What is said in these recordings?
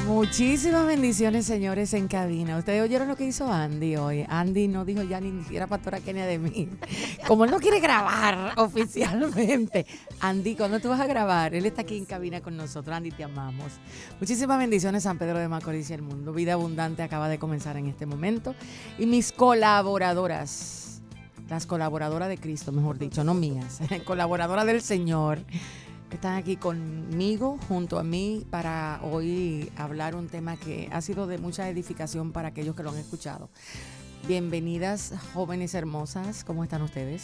Muchísimas bendiciones, señores, en cabina. Ustedes oyeron lo que hizo Andy hoy. Andy no dijo ya ni siquiera Pastora Kenia de mí. Como él no quiere grabar oficialmente. Andy, ¿cuándo tú vas a grabar? Él está aquí en cabina con nosotros. Andy, te amamos. Muchísimas bendiciones, San Pedro de Macorís y el mundo. Vida Abundante acaba de comenzar en este momento. Y mis colaboradoras, las colaboradoras de Cristo, mejor dicho, no mías, colaboradoras del Señor, están aquí conmigo, junto a mí, para hoy hablar un tema que ha sido de mucha edificación para aquellos que lo han escuchado. Bienvenidas, jóvenes hermosas, ¿cómo están ustedes?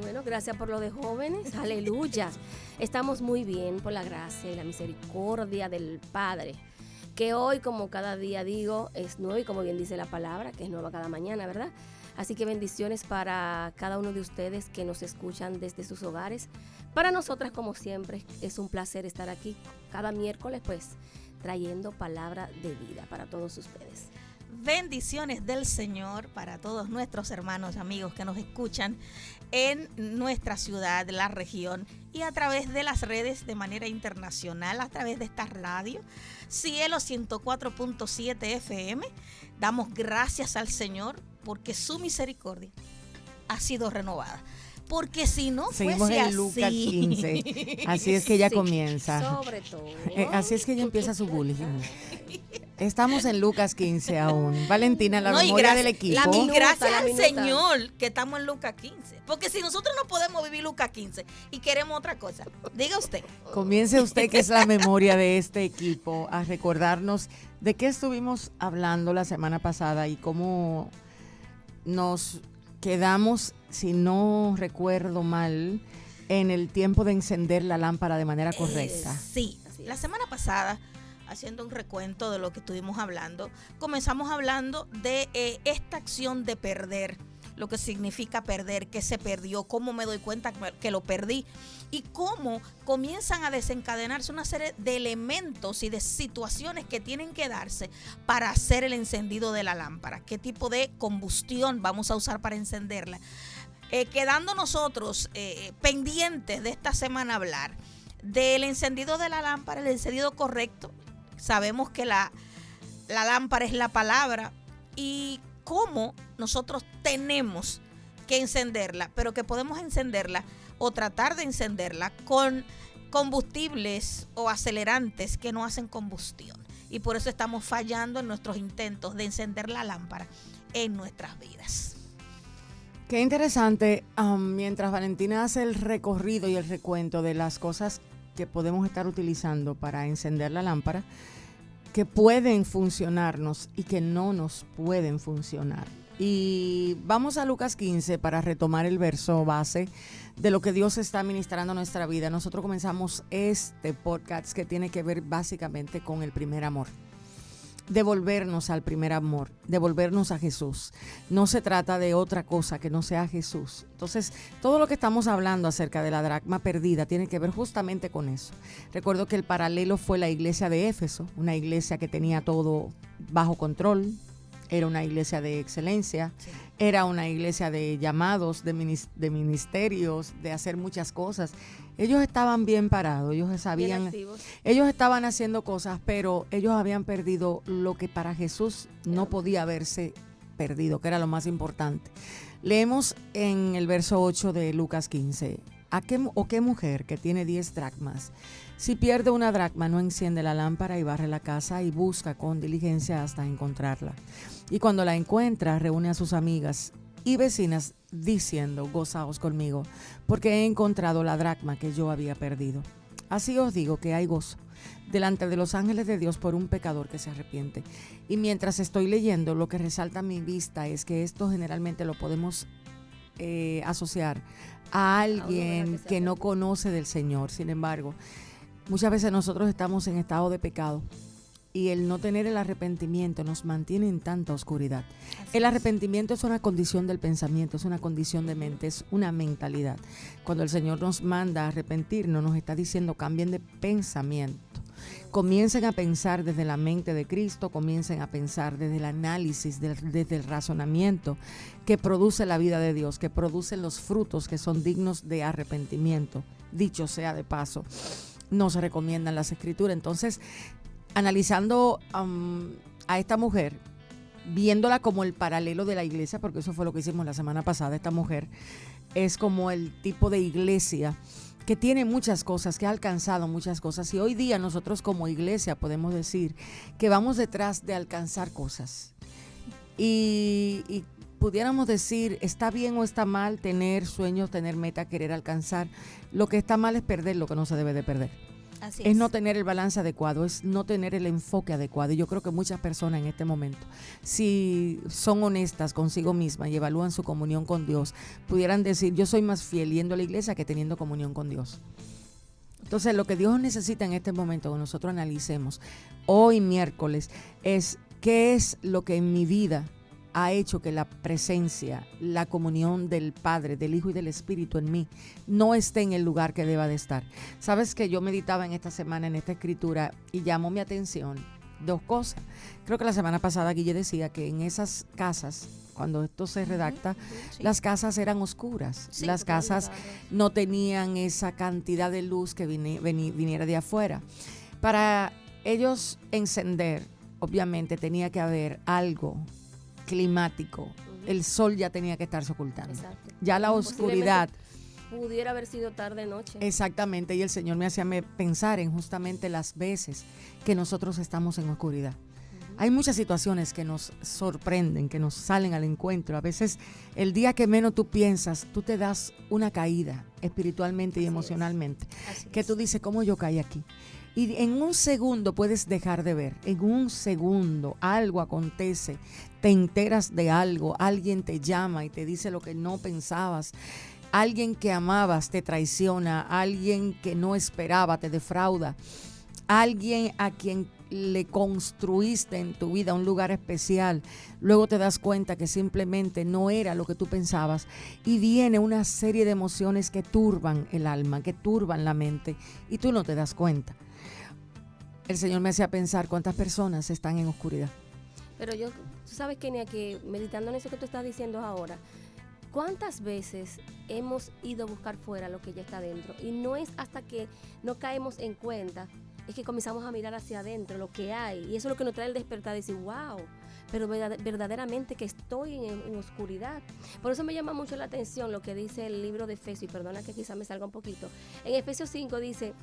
Bueno, gracias por lo de jóvenes, aleluya. Estamos muy bien por la gracia y la misericordia del Padre, que hoy, como cada día digo, es nuevo y como bien dice la palabra, que es nueva cada mañana, ¿verdad? Así que bendiciones para cada uno de ustedes que nos escuchan desde sus hogares. Para nosotras, como siempre, es un placer estar aquí cada miércoles, pues, trayendo palabra de vida para todos ustedes. Bendiciones del Señor para todos nuestros hermanos y amigos que nos escuchan en nuestra ciudad, la región y a través de las redes de manera internacional, a través de esta radio, Cielo 104.7 FM. Damos gracias al Señor porque su misericordia ha sido renovada. Porque si no seguimos fuese en Lucas 15. Así es que ella comienza. Sobre todo. Así es que ella empieza su bullying. Estamos en Lucas 15 aún. Valentina, la memoria del equipo. Y gracias al Señor que estamos en Lucas 15. Porque si nosotros no podemos vivir Lucas 15 y queremos otra cosa, diga usted. Comience usted, que es la memoria de este equipo, a recordarnos de qué estuvimos hablando la semana pasada y cómo nos quedamos, si no recuerdo mal, en el tiempo de encender la lámpara de manera correcta. Sí, la semana pasada, haciendo un recuento de lo que estuvimos hablando, comenzamos hablando de esta acción de perder, lo que significa perder, qué se perdió, cómo me doy cuenta que lo perdí y cómo comienzan a desencadenarse una serie de elementos y de situaciones que tienen que darse para hacer el encendido de la lámpara, qué tipo de combustión vamos a usar para encenderla. Quedando nosotros pendientes de esta semana hablar del encendido de la lámpara, el encendido correcto. Sabemos que la lámpara es la palabra y cómo nosotros tenemos que encenderla, pero que podemos encenderla o tratar de encenderla con combustibles o acelerantes que no hacen combustión. Y por eso estamos fallando en nuestros intentos de encender la lámpara en nuestras vidas. Qué interesante, mientras Valentina hace el recorrido y el recuento de las cosas que podemos estar utilizando para encender la lámpara, que pueden funcionarnos y que no nos pueden funcionar. Y vamos a Lucas 15 para retomar el verso base de lo que Dios está ministrando a nuestra vida. Nosotros comenzamos este podcast que tiene que ver básicamente con el primer amor. Devolvernos al primer amor, devolvernos a Jesús. No se trata de otra cosa que no sea Jesús. Entonces, todo lo que estamos hablando acerca de la dracma perdida tiene que ver justamente con eso. Recuerdo que el paralelo fue la iglesia de Éfeso, una iglesia que tenía todo bajo control, era una iglesia de excelencia, sí. Era una iglesia de llamados, de ministerios, de hacer muchas cosas. Ellos estaban bien parados, ellos sabían, ellos estaban haciendo cosas, pero ellos habían perdido lo que para Jesús no podía haberse perdido, que era lo más importante. Leemos en el verso 8 de Lucas 15. ¿Qué mujer que tiene 10 dracmas, si pierde una dracma, no enciende la lámpara y barre la casa y busca con diligencia hasta encontrarla? Y cuando la encuentra, reúne a sus amigas y vecinas diciendo: gozaos conmigo, porque he encontrado la dracma que yo había perdido. Así os digo que hay gozo delante de los ángeles de Dios por un pecador que se arrepiente. Y mientras estoy leyendo, lo que resalta a mi vista es que esto generalmente lo podemos asociar a alguien que no conoce del Señor. Sin embargo, muchas veces nosotros estamos en estado de pecado y el no tener el arrepentimiento nos mantiene en tanta oscuridad. El arrepentimiento es una condición del pensamiento, es una condición de mente, es una mentalidad. Cuando el Señor nos manda a arrepentirnos, nos está diciendo: cambien de pensamiento. Comiencen a pensar desde la mente de Cristo, comiencen a pensar desde el análisis, desde el razonamiento que produce la vida de Dios, que produce los frutos que son dignos de arrepentimiento, dicho sea de paso. no se recomiendan las escrituras. Entonces, analizando a esta mujer, viéndola como el paralelo de la iglesia, porque eso fue lo que hicimos la semana pasada, esta mujer es como el tipo de iglesia que tiene muchas cosas, que ha alcanzado muchas cosas, y hoy día nosotros como iglesia podemos decir que vamos detrás de alcanzar cosas. Y pudiéramos decir, está bien o está mal tener sueños, tener meta, querer alcanzar. Lo que está mal es perder lo que no se debe de perder. Así Es no tener el balance adecuado, es no tener el enfoque adecuado. Y yo creo que muchas personas en este momento, si son honestas consigo mismas y evalúan su comunión con Dios, pudieran decir, yo soy más fiel yendo a la iglesia que teniendo comunión con Dios. Entonces, lo que Dios necesita en este momento que nosotros analicemos hoy miércoles es qué es lo que en mi vida ha hecho que la presencia, la comunión del Padre, del Hijo y del Espíritu en mí no esté en el lugar que deba de estar. Sabes que yo meditaba en esta semana en esta escritura y llamó mi atención dos cosas. Creo que la semana pasada Guille decía que en esas casas, cuando esto se redacta, sí. las casas eran oscuras. Sí, las casas no tenían esa cantidad de luz que viniera de afuera. Para ellos encender, obviamente tenía que haber algo climático. El sol ya tenía que estarse ocultando. Exacto. Ya la oscuridad. Pudiera haber sido tarde noche. Exactamente, y el Señor me hacía pensar en justamente las veces que nosotros estamos en oscuridad. Hay muchas situaciones que nos sorprenden, que nos salen al encuentro. A veces el día que menos tú piensas, tú te das una caída espiritualmente y emocionalmente. Que tú dices, ¿cómo yo caí aquí? Y en un segundo puedes dejar de ver. En un segundo algo acontece, te enteras de algo, alguien te llama y te dice lo que no pensabas. Alguien que amabas te traiciona, alguien que no esperaba te defrauda, alguien a quien le construiste en tu vida un lugar especial, luego te das cuenta que simplemente no era lo que tú pensabas y viene una serie de emociones que turban el alma, que turban la mente y tú no te das cuenta. El Señor me hacía pensar cuántas personas están en oscuridad. Pero tú sabes, Kenia, que meditando en eso que tú estás diciendo ahora, ¿cuántas veces hemos ido a buscar fuera lo que ya está dentro? Y no es hasta que no caemos en cuenta, es que comenzamos a mirar hacia adentro lo que hay. Y eso es lo que nos trae el despertar, de decir, wow, pero verdaderamente que estoy en oscuridad. Por eso me llama mucho la atención lo que dice el libro de Efesios, y perdona que quizá me salga un poquito. En Efesios 5 dice,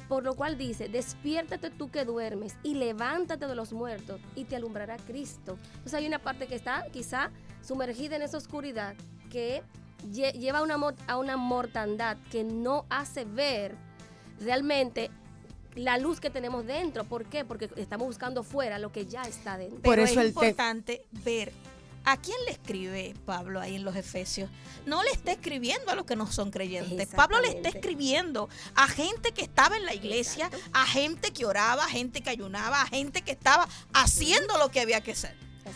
por lo cual dice, despiértate tú que duermes y levántate de los muertos y te alumbrará Cristo. Entonces hay una parte que está quizá sumergida en esa oscuridad que lleva a una mortandad que no hace ver realmente la luz que tenemos dentro. ¿Por qué? Porque estamos buscando fuera lo que ya está dentro. Pero Por eso es importante ver a quién le escribe Pablo ahí en los Efesios. No le está escribiendo a los que no son creyentes. Pablo le está escribiendo a gente que estaba en la iglesia, exacto, a gente que oraba, a gente que ayunaba, a gente que estaba haciendo lo que había que hacer.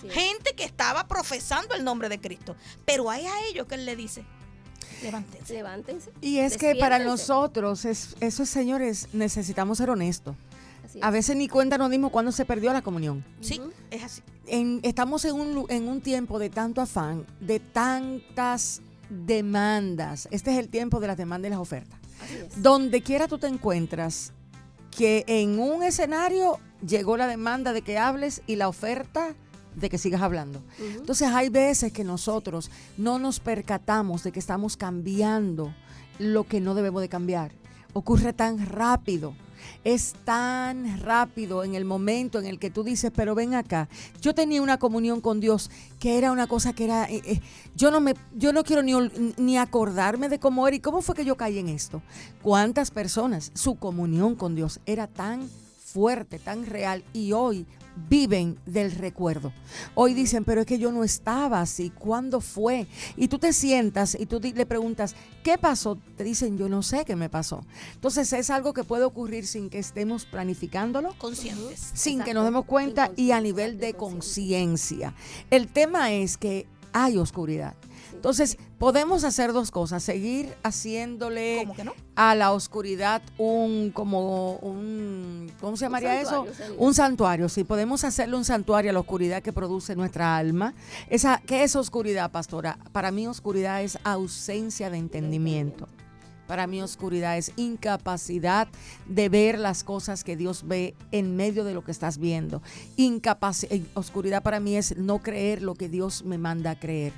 Gente que estaba profesando el nombre de Cristo. Pero hay a ellos que él le dice, levántense. Levántense. Y es que para nosotros, eso, señores, necesitamos ser honestos. A veces ni cuenta nos dimos cuando se perdió la comunión. Sí, es así. Estamos en un tiempo de tanto afán, de tantas demandas. Este es el tiempo de las demandas y las ofertas. Donde quiera tú te encuentras, que en un escenario llegó la demanda de que hables y la oferta de que sigas hablando. Entonces hay veces que nosotros no nos percatamos de que estamos cambiando lo que no debemos de cambiar. Ocurre tan rápido. Es tan rápido en el momento en el que tú dices, pero ven acá, yo tenía una comunión con Dios que era una cosa que era, yo no quiero ni acordarme de cómo era y cómo fue que yo caí en esto. ¿Cuántas personas su comunión con Dios era tan fuerte, tan real y hoy viven del recuerdo? Hoy dicen, pero es que yo no estaba así, ¿cuándo fue? Y tú te sientas y tú le preguntas, ¿qué pasó? Te dicen, yo no sé qué me pasó. Entonces es algo que puede ocurrir sin que estemos planificándolo, conscientes, sin que nos demos cuenta y a nivel de conciencia. El tema es que hay oscuridad. Entonces, podemos hacer dos cosas, seguir haciéndole ¿cómo que no? A la oscuridad ¿cómo se llamaría eso? Un santuario, sí, podemos hacerle un santuario a la oscuridad que produce nuestra alma. ¿Qué es oscuridad, pastora? Para mí oscuridad es ausencia de entendimiento. Para mí oscuridad es incapacidad de ver las cosas que Dios ve en medio de lo que estás viendo. Oscuridad para mí es no creer lo que Dios me manda a creer.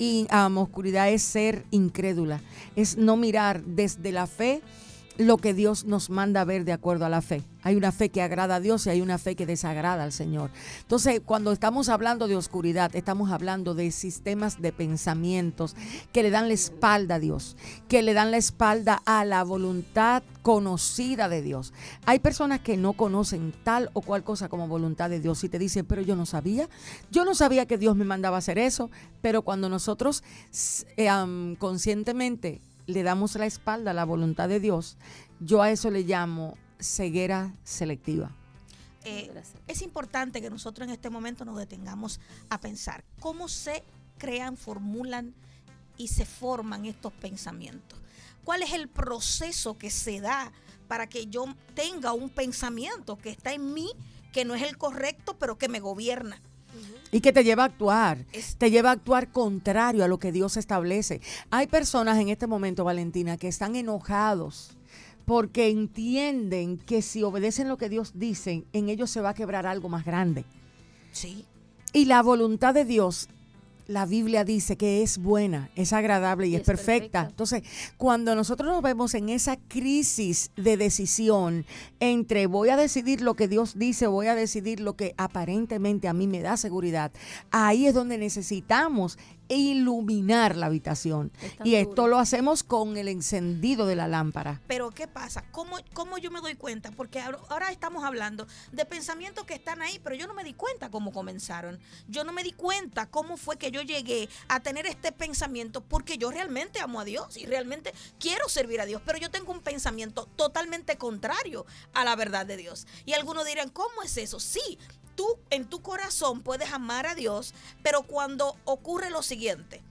Sí. Y oscuridad es ser incrédula, es no mirar desde la fe lo que Dios nos manda a ver de acuerdo a la fe. Hay una fe que agrada a Dios y hay una fe que desagrada al Señor. Entonces, cuando estamos hablando de oscuridad, estamos hablando de sistemas de pensamientos que le dan la espalda a Dios, que le dan la espalda a la voluntad conocida de Dios. Hay personas que no conocen tal o cual cosa como voluntad de Dios y te dicen, pero yo no sabía que Dios me mandaba a hacer eso. Pero cuando nosotros conscientemente le damos la espalda a la voluntad de Dios, yo a eso le llamo ceguera selectiva. Es importante que nosotros en este momento nos detengamos a pensar cómo se crean, formulan y se forman estos pensamientos. ¿Cuál es el proceso que se da para que yo tenga un pensamiento que está en mí, que no es el correcto, pero que me gobierna? Y que te lleva a actuar, te lleva a actuar contrario a lo que Dios establece. Hay personas en este momento, Valentina, que están enojados porque entienden que si obedecen lo que Dios dice, en ellos se va a quebrar algo más grande. Sí. Y la voluntad de Dios, la Biblia dice que es buena, es agradable y es perfecta. Entonces, cuando nosotros nos vemos en esa crisis de decisión entre voy a decidir lo que Dios dice o voy a decidir lo que aparentemente a mí me da seguridad, ahí es donde necesitamos iluminar la habitación. Y esto lo hacemos con el encendido de la lámpara. Pero ¿qué pasa? ¿Cómo yo me doy cuenta? Porque ahora estamos hablando de pensamientos que están ahí, pero yo no me di cuenta cómo comenzaron. Yo no me di cuenta cómo fue que yo llegué a tener este pensamiento, porque yo realmente amo a Dios y realmente quiero servir a Dios, pero yo tengo un pensamiento totalmente contrario a la verdad de Dios. Y algunos dirán, ¿cómo es eso? Sí, tú en tu corazón puedes amar a Dios, pero cuando ocurre lo siguiente,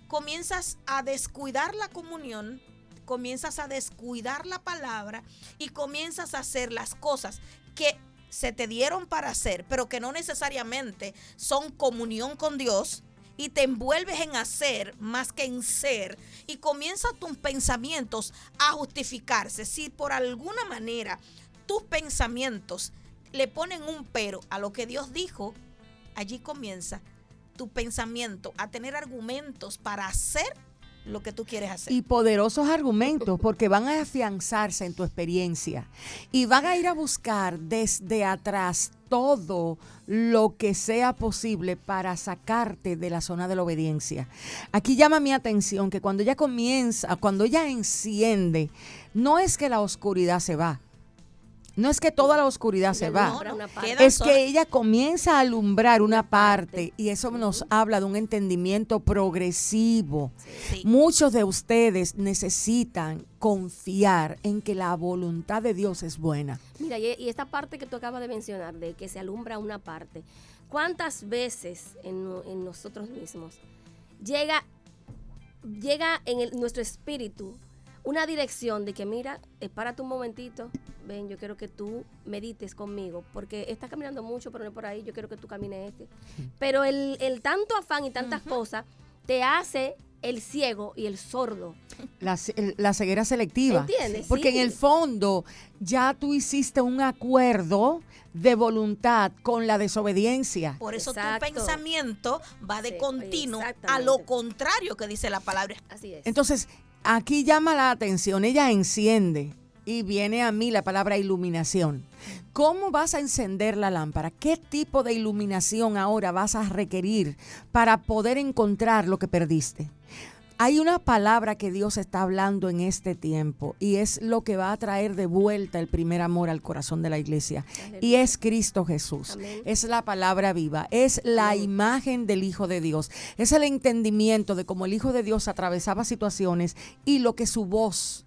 comienzas a descuidar la comunión, comienzas a descuidar la palabra y comienzas a hacer las cosas que se te dieron para hacer, pero que no necesariamente son comunión con Dios, y te envuelves en hacer más que en ser, y comienzan tus pensamientos a justificarse. Si por alguna manera tus pensamientos le ponen un pero a lo que Dios dijo, allí comienza tu pensamiento a tener argumentos para hacer lo que tú quieres hacer. Y poderosos argumentos, porque van a afianzarse en tu experiencia y van a ir a buscar desde atrás todo lo que sea posible para sacarte de la zona de la obediencia. Aquí llama mi atención que cuando ella comienza, cuando ella enciende, no es que la oscuridad se va. No es que toda la oscuridad se va, es que ella comienza a alumbrar una parte, y eso nos habla de un entendimiento progresivo. Sí. Muchos de ustedes necesitan confiar en que la voluntad de Dios es buena. Mira, y esta parte que tú acabas de mencionar, de que se alumbra una parte, ¿cuántas veces en nosotros mismos llega en nuestro espíritu una dirección de que mira, párate un momentito, ven, yo quiero que tú medites conmigo, porque estás caminando mucho, pero no es por ahí, yo quiero que tú camines Pero el tanto afán y tantas cosas te hace el ciego y el sordo. La ceguera selectiva. ¿Entiendes? Porque en el fondo ya tú hiciste un acuerdo de voluntad con la desobediencia. Por eso tu pensamiento va de continuo a lo contrario que dice la palabra. Así es. Entonces, aquí llama la atención, ella enciende y viene a mí la palabra iluminación. ¿Cómo vas a encender la lámpara? ¿Qué tipo de iluminación ahora vas a requerir para poder encontrar lo que perdiste? Hay una palabra que Dios está hablando en este tiempo y es lo que va a traer de vuelta el primer amor al corazón de la iglesia. Y es Cristo Jesús. Amén. Es la palabra viva, es la imagen del Hijo de Dios. Es el entendimiento de cómo el Hijo de Dios atravesaba situaciones y lo que su voz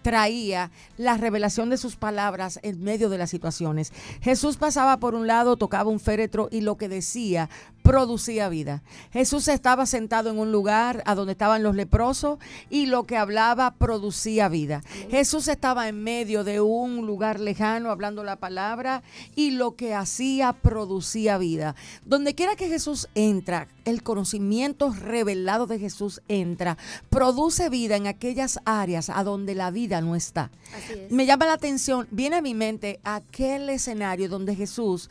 traía, la revelación de sus palabras en medio de las situaciones. Jesús pasaba por un lado, tocaba un féretro y lo que decía producía vida. Jesús estaba sentado en un lugar a donde estaban los leprosos y lo que hablaba producía vida. Jesús estaba en medio de un lugar lejano hablando la palabra y lo que hacía producía vida. Donde quiera que Jesús entra, el conocimiento revelado de Jesús entra, produce vida en aquellas áreas a donde la vida no está. Así es. Me llama la atención, viene a mi mente aquel escenario donde Jesús,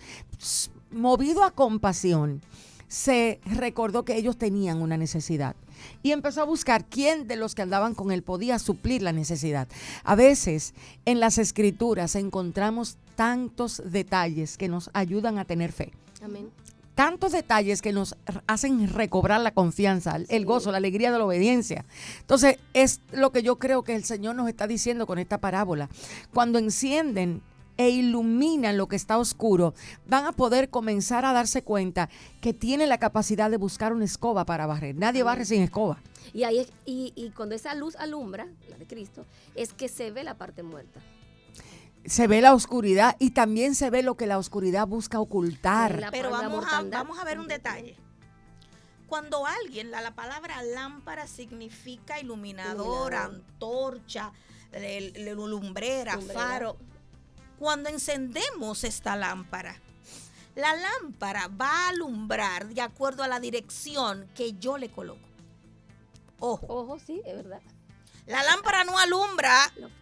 movido a compasión, se recordó que ellos tenían una necesidad y empezó a buscar quién de los que andaban con él podía suplir la necesidad. A veces en las escrituras encontramos tantos detalles que nos ayudan a tener fe. Amén. Tantos detalles que nos hacen recobrar la confianza, el gozo, la alegría de la obediencia. Entonces, es lo que yo creo que el Señor nos está diciendo con esta parábola. Cuando encienden e iluminan lo que está oscuro, van a poder comenzar a darse cuenta que tienen la capacidad de buscar una escoba para barrer. Nadie barre sin escoba. Y ahí y cuando esa luz alumbra, la de Cristo, es que se ve la parte muerta. Se ve la oscuridad y también se ve lo que la oscuridad busca ocultar. Pero vamos a ver un detalle. Cuando alguien, la palabra lámpara significa iluminador, antorcha, lumbrera, faro. Cuando encendemos esta lámpara, la lámpara va a alumbrar de acuerdo a la dirección que yo le coloco. Ojo. Ojo, sí, es verdad. La lámpara no alumbra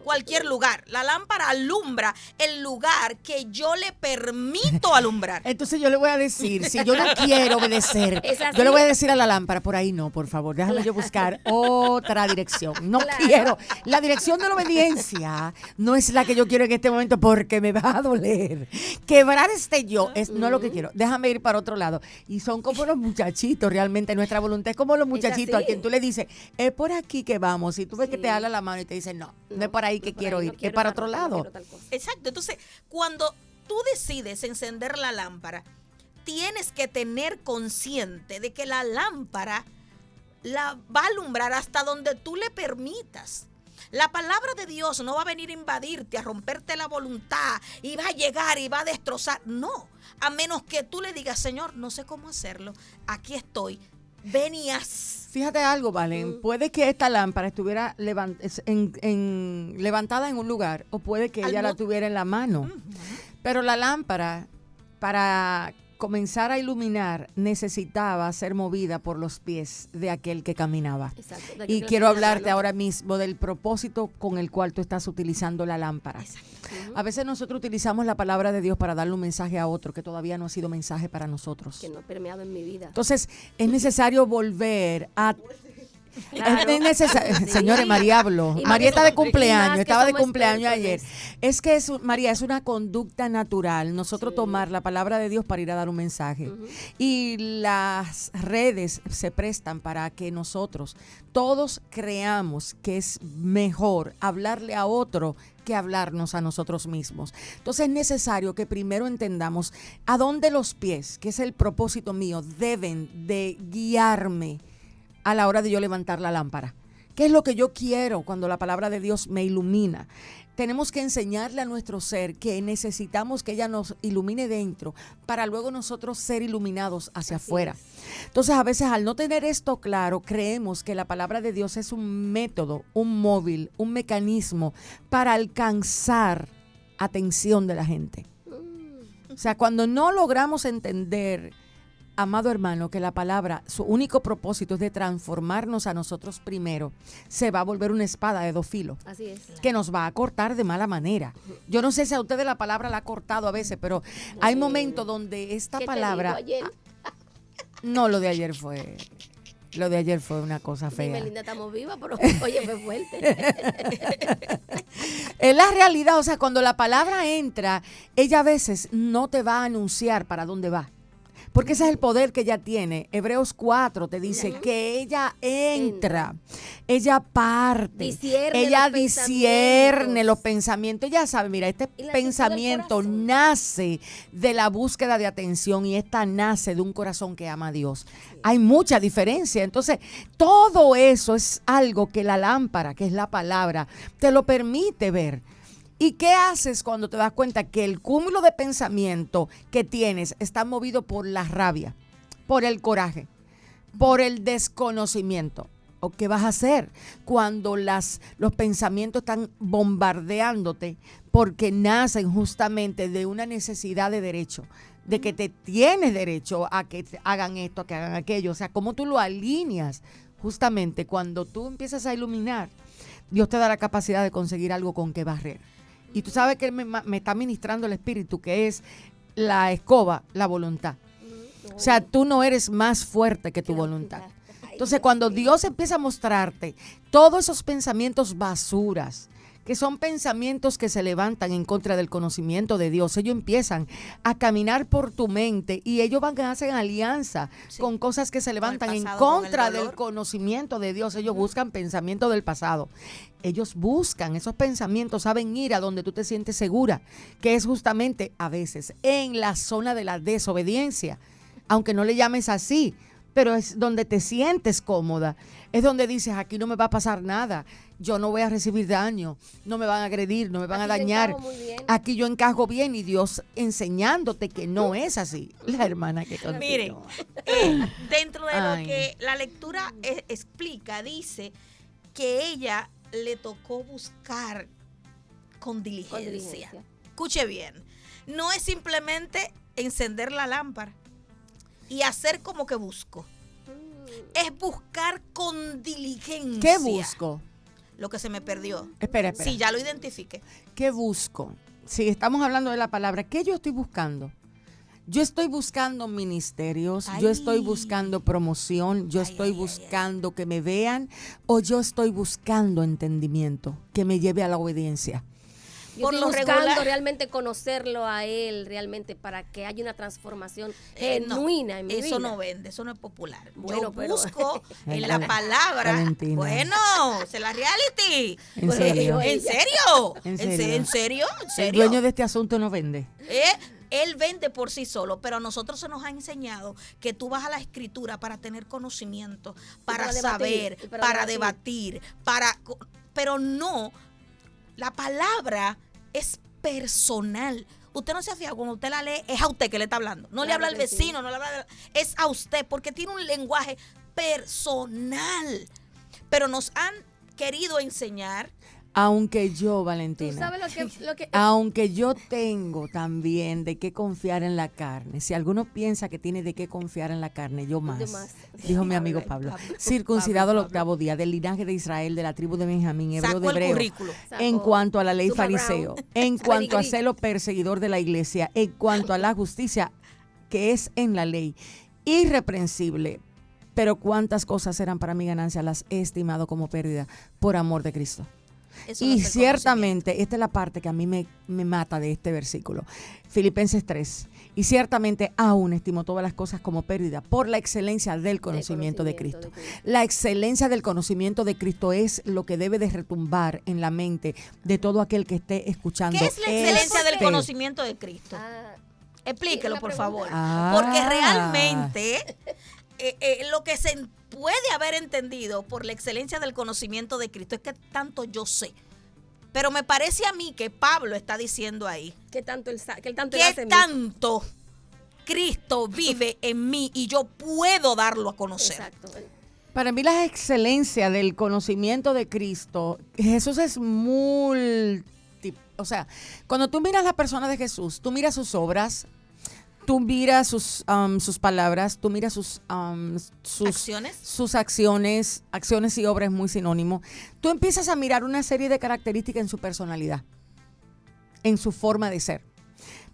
cualquier lugar. La lámpara alumbra el lugar que yo le permito alumbrar. Entonces yo le voy a decir, si yo no quiero obedecer, yo le voy a decir a la lámpara, por ahí no, por favor, déjame yo buscar otra dirección. No quiero. La dirección de la obediencia no es la que yo quiero en este momento porque me va a doler. Quebrar este yo no es lo que quiero. Déjame ir para otro lado. Y son como los muchachitos, realmente nuestra voluntad es como los muchachitos a quien tú le dices, es por aquí que vamos. Y tú ves que te habla la mano y te dice, no es por ahí que quiero ir, es para otro lado. Exacto, entonces cuando tú decides encender la lámpara, tienes que tener consciente de que la lámpara la va a alumbrar hasta donde tú le permitas. La palabra de Dios no va a venir a invadirte, a romperte la voluntad y va a llegar y va a destrozar. No, a menos que tú le digas, Señor, no sé cómo hacerlo, aquí estoy. Venías. Fíjate algo, Valen, puede que esta lámpara estuviera levantada en un lugar o puede que ella la tuviera en la mano. Pero la lámpara, para comenzar a iluminar, necesitaba ser movida por los pies de aquel que caminaba. Exacto, y quiero hablarte ahora mismo del propósito con el cual tú estás utilizando la lámpara. A veces nosotros utilizamos la palabra de Dios para darle un mensaje a otro que todavía no ha sido mensaje para nosotros. Que no ha permeado en mi vida. Entonces, es necesario volver a... Claro. Es necesario. Sí. Señores, María habló. Y María está de cumpleaños, que estaba de somos cumpleaños expertos ayer. Es que María, es una conducta natural nosotros tomar la palabra de Dios para ir a dar un mensaje. Y las redes se prestan para que nosotros todos creamos que es mejor hablarle a otro que hablarnos a nosotros mismos. Entonces es necesario que primero entendamos a dónde los pies, que es el propósito mío, deben de guiarme a la hora de yo levantar la lámpara. ¿Qué es lo que yo quiero cuando la palabra de Dios me ilumina? Tenemos que enseñarle a nuestro ser que necesitamos que ella nos ilumine dentro para luego nosotros ser iluminados hacia afuera. Entonces, a veces al no tener esto claro, creemos que la palabra de Dios es un método, un móvil, un mecanismo para alcanzar atención de la gente. O sea, cuando no logramos entender, amado hermano, que la palabra, su único propósito es de transformarnos a nosotros primero, se va a volver una espada de dos filos. Así es. Que nos va a cortar de mala manera. Yo no sé si a ustedes la palabra la ha cortado a veces, pero hay momentos donde esta ¿Qué palabra... te digo ayer? No, lo de ayer fue una cosa fea. Dime, linda, estamos vivas, pero oye, fue fuerte. Es la realidad, o sea, cuando la palabra entra, ella a veces no te va a anunciar para dónde va. Porque ese es el poder que ella tiene. Hebreos 4 te dice que ella entra, ella parte, ella discierne los pensamientos. Ella sabe, mira, este pensamiento nace de la búsqueda de atención y esta nace de un corazón que ama a Dios. Hay mucha diferencia. Entonces, todo eso es algo que la lámpara, que es la palabra, te lo permite ver. ¿Y qué haces cuando te das cuenta que el cúmulo de pensamiento que tienes está movido por la rabia, por el coraje, por el desconocimiento. ¿O qué vas a hacer cuando los pensamientos están bombardeándote porque nacen justamente de una necesidad de derecho, de que te tienes derecho a que hagan esto, a que hagan aquello? O sea, ¿cómo tú lo alineas? Justamente cuando tú empiezas a iluminar, Dios te da la capacidad de conseguir algo con que barrer. Y tú sabes que me está ministrando el Espíritu, que es la escoba, la voluntad. O sea, tú no eres más fuerte que tu voluntad. Entonces, cuando Dios empieza a mostrarte todos esos pensamientos basuras, que son pensamientos que se levantan en contra del conocimiento de Dios, ellos empiezan a caminar por tu mente y ellos van a hacer alianza con cosas que se levantan en contra del conocimiento de Dios. Ellos buscan pensamientos del pasado. Ellos buscan esos pensamientos, saben ir a donde tú te sientes segura, que es justamente a veces en la zona de la desobediencia, aunque no le llames así, pero es donde te sientes cómoda, es donde dices, aquí no me va a pasar nada, yo no voy a recibir daño, no me van a agredir, no me van a dañar, aquí yo encajo bien, y Dios enseñándote que no es así. La hermana que continúa. Miren, dentro de lo que la lectura explica, dice que ella le tocó buscar con diligencia. Escuche bien, no es simplemente encender la lámpara y hacer como que busco. Es buscar con diligencia. ¿Qué busco? Lo que se me perdió. Espera. Sí, ya lo identifiqué. ¿Qué busco? Si estamos hablando de la palabra, ¿qué yo estoy buscando? Yo estoy buscando ministerios, yo estoy buscando promoción, yo estoy buscando que me vean, o yo estoy buscando entendimiento que me lleve a la obediencia. Yo estoy buscando realmente conocerlo a él, realmente, para que haya una transformación genuina en mi vida. Eso no vende, eso no es popular. Bueno, yo busco en la palabra. Valentina. Bueno, es la reality. ¿En serio? ¿En serio? ¿En serio? ¿En serio? El dueño de este asunto no vende. Él vende por sí solo, pero a nosotros se nos ha enseñado que tú vas a la escritura para tener conocimiento, para saber, para debatir, pero no, la palabra es personal. Usted no se fija, cuando usted la lee, es a usted que le está hablando. No le habla al vecino, no le habla, es a usted, porque tiene un lenguaje personal. Pero nos han querido enseñar. Aunque yo, Valentina, ¿tú sabes lo que aunque yo tengo también de qué confiar en la carne, si alguno piensa que tiene de qué confiar en la carne, yo más. Dijo mi amigo Pablo. Circuncidado al 8º día, del linaje de Israel, de la tribu de Benjamín, hebreo de hebreo, en cuanto a la ley fariseo, en cuanto a celo perseguidor de la iglesia, en cuanto a la justicia que es en la ley, irreprensible. Pero cuántas cosas eran para mi ganancia, las he estimado como pérdida por amor de Cristo. Y ciertamente, esta es la parte que a mí me mata de este versículo. Filipenses 3. Y ciertamente aún estimo todas las cosas como pérdida por la excelencia del conocimiento de Cristo. La excelencia del conocimiento de Cristo es lo que debe de retumbar en la mente de todo aquel que esté escuchando. ¿Qué es la excelencia del conocimiento de Cristo? Explíquelo, por favor. Porque realmente lo que se puede haber entendido por la excelencia del conocimiento de Cristo es que tanto yo sé. Pero me parece a mí que Pablo está diciendo ahí que tanto Cristo vive en mí y yo puedo darlo a conocer. Exacto. Para mí la excelencia del conocimiento de Cristo, Jesús es o sea, cuando tú miras la persona de Jesús, tú miras sus obras, tú miras sus palabras, tú miras sus acciones y obras, es muy sinónimo. Tú empiezas a mirar una serie de características en su personalidad, en su forma de ser.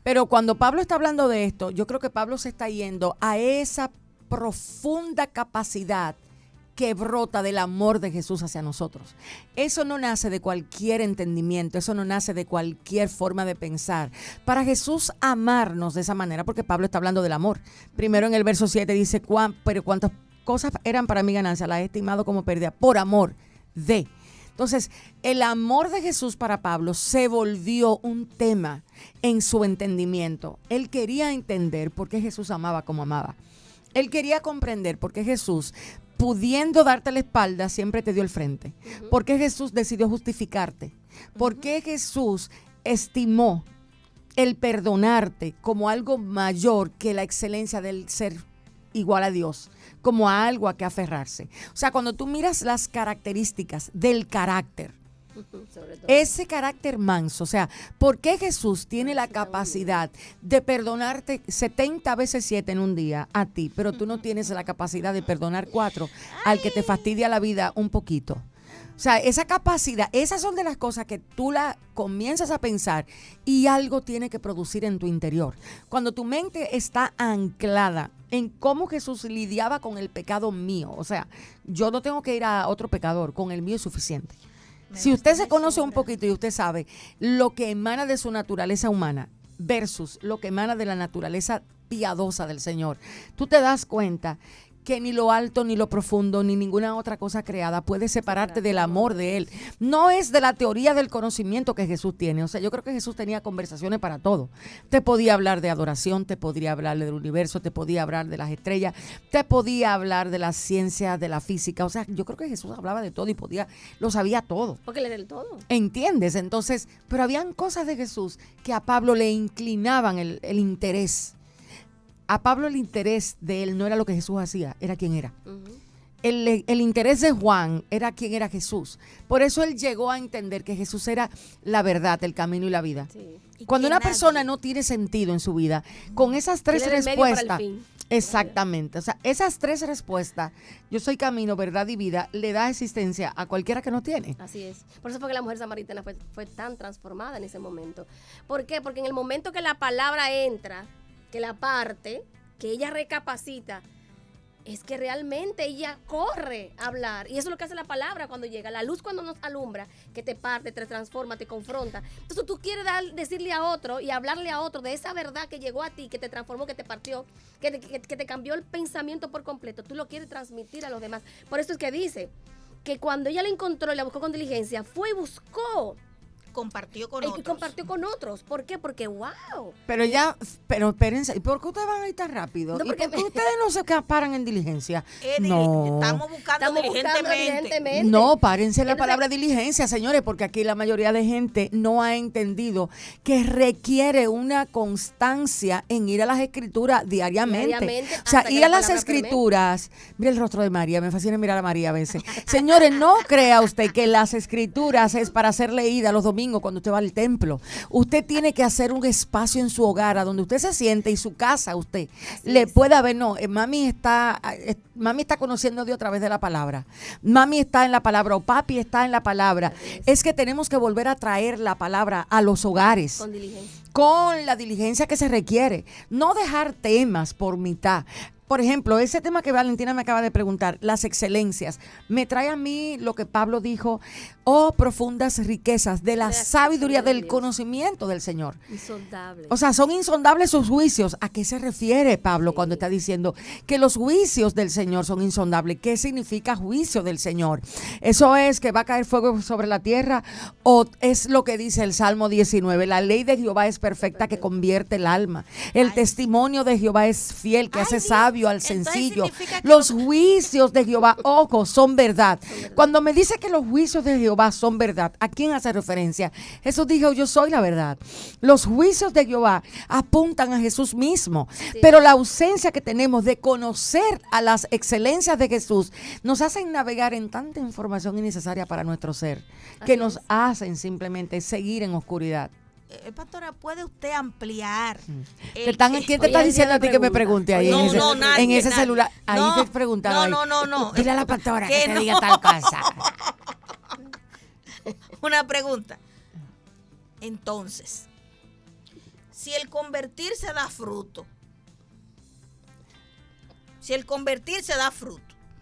Pero cuando Pablo está hablando de esto, yo creo que Pablo se está yendo a esa profunda capacidad que brota del amor de Jesús hacia nosotros. Eso no nace de cualquier entendimiento, eso no nace de cualquier forma de pensar. Para Jesús amarnos de esa manera, porque Pablo está hablando del amor. Primero en el verso 7 dice, pero cuántas cosas eran para mi ganancia, las he estimado como pérdida, por amor de. Entonces, el amor de Jesús para Pablo se volvió un tema en su entendimiento. Él quería entender por qué Jesús amaba como amaba. Él quería comprender por qué Jesús, pudiendo darte la espalda, siempre te dio el frente. ¿Por qué Jesús decidió justificarte? ¿Por qué Jesús estimó el perdonarte como algo mayor que la excelencia del ser igual a Dios, como a algo a que aferrarse. O sea, cuando tú miras las características del carácter, Sobre todo. ese carácter manso, o sea, ¿por qué Jesús tiene la capacidad de perdonarte 70 veces 7 en un día a ti, pero tú no tienes la capacidad de perdonar 4 al que te fastidia la vida un poquito? O sea, esa capacidad, esas son de las cosas que tú la comienzas a pensar y algo tiene que producir en tu interior. Cuando tu mente está anclada en cómo Jesús lidiaba con el pecado mío, o sea, yo no tengo que ir a otro pecador, con el mío es suficiente. Si usted se conoce un poquito y usted sabe lo que emana de su naturaleza humana versus lo que emana de la naturaleza piadosa del Señor, tú te das cuenta que ni lo alto, ni lo profundo, ni ninguna otra cosa creada puede separarte del amor de Él. No es de la teoría del conocimiento que Jesús tiene. O sea, yo creo que Jesús tenía conversaciones para todo. Te podía hablar de adoración, te podría hablar del universo, te podía hablar de las estrellas, te podía hablar de la ciencia, de la física. O sea, yo creo que Jesús hablaba de todo y lo sabía todo. Porque le del todo. ¿Entiendes? Entonces, pero habían cosas de Jesús que a Pablo le inclinaban el interés. A Pablo el interés de él no era lo que Jesús hacía, era quién era. El interés de Juan era quién era Jesús. Por eso él llegó a entender que Jesús era la verdad, el camino y la vida. Sí. Cuando una persona no tiene sentido en su vida, con esas 3 Tiene el medio para el respuestas, fin. exactamente, o sea, esas 3 respuestas, yo soy camino, verdad y vida, le da existencia a cualquiera que no tiene. Así es. Por eso fue que la mujer samaritana fue tan transformada en ese momento. ¿Por qué? Porque en el momento que la palabra entra, que la parte, que ella recapacita, es que realmente ella corre a hablar. Y eso es lo que hace la palabra cuando llega. La luz cuando nos alumbra, que te parte, te transforma, te confronta. Entonces tú quieres decirle a otro y hablarle a otro de esa verdad que llegó a ti, que te transformó, que te partió, que te cambió el pensamiento por completo. Tú lo quieres transmitir a los demás. Por eso es que dice que cuando ella la encontró y la buscó con diligencia, fue y buscó. Compartió con Y otros. compartió con otros. ¿Por qué? Porque wow. Pero espérense, ¿y por qué ustedes van a ir tan rápido? No, ¿Y porque por qué ustedes no se paran en diligencia? Estamos buscando Estamos buscando diligentemente. diligentemente. No, párense la Entonces, palabra diligencia, señores, porque aquí la mayoría de gente no ha entendido que requiere una constancia en ir a las escrituras diariamente. Diariamente, O sea, hasta que ir la a las palabra escrituras. Mira el rostro de María, me fascina mirar a María a veces. Señores, no crea usted que las escrituras es para ser leída los domingos cuando usted va al templo. Usted tiene que hacer un espacio en su hogar a donde usted se siente y su casa usted le pueda ver. No, mami está conociendo a Dios a través de la palabra. Mami está en la palabra o papi está en la palabra. Es que tenemos que volver a traer la palabra a los hogares. Con diligencia. Con la diligencia que se requiere. No dejar temas por mitad. Por ejemplo, ese tema que Valentina me acaba de preguntar, las excelencias, me trae a mí lo que Pablo dijo, profundas riquezas de la sabiduría, del Dios. conocimiento del Señor. Insondable. O sea, son insondables sus juicios. ¿A qué se refiere Pablo cuando está diciendo que los juicios del Señor son insondables? ¿Qué significa juicio del Señor? ¿Eso es que va a caer fuego sobre la tierra? ¿O es lo que dice el Salmo 19? La ley de Jehová es perfecta que convierte el alma. El testimonio de Jehová es fiel que hace sabio al sencillo. Los juicios de Jehová, ojo, son verdad. Cuando me dice que los juicios de Jehová son verdad, ¿a quién hace referencia? Jesús dijo, yo soy la verdad. Los juicios de Jehová apuntan a Jesús mismo, pero la ausencia que tenemos de conocer a las excelencias de Jesús nos hacen navegar en tanta información innecesaria para nuestro ser, que nos hacen simplemente seguir en oscuridad. Pastora, ¿puede usted ampliar? ¿Quién te está diciendo a ti que me pregunte ahí No, nadie, en ese nadie. celular? Ahí No, te preguntaron. no. Dile a la pastora que te no. diga tal cosa. Una pregunta. Entonces, si el convertirse da fruto,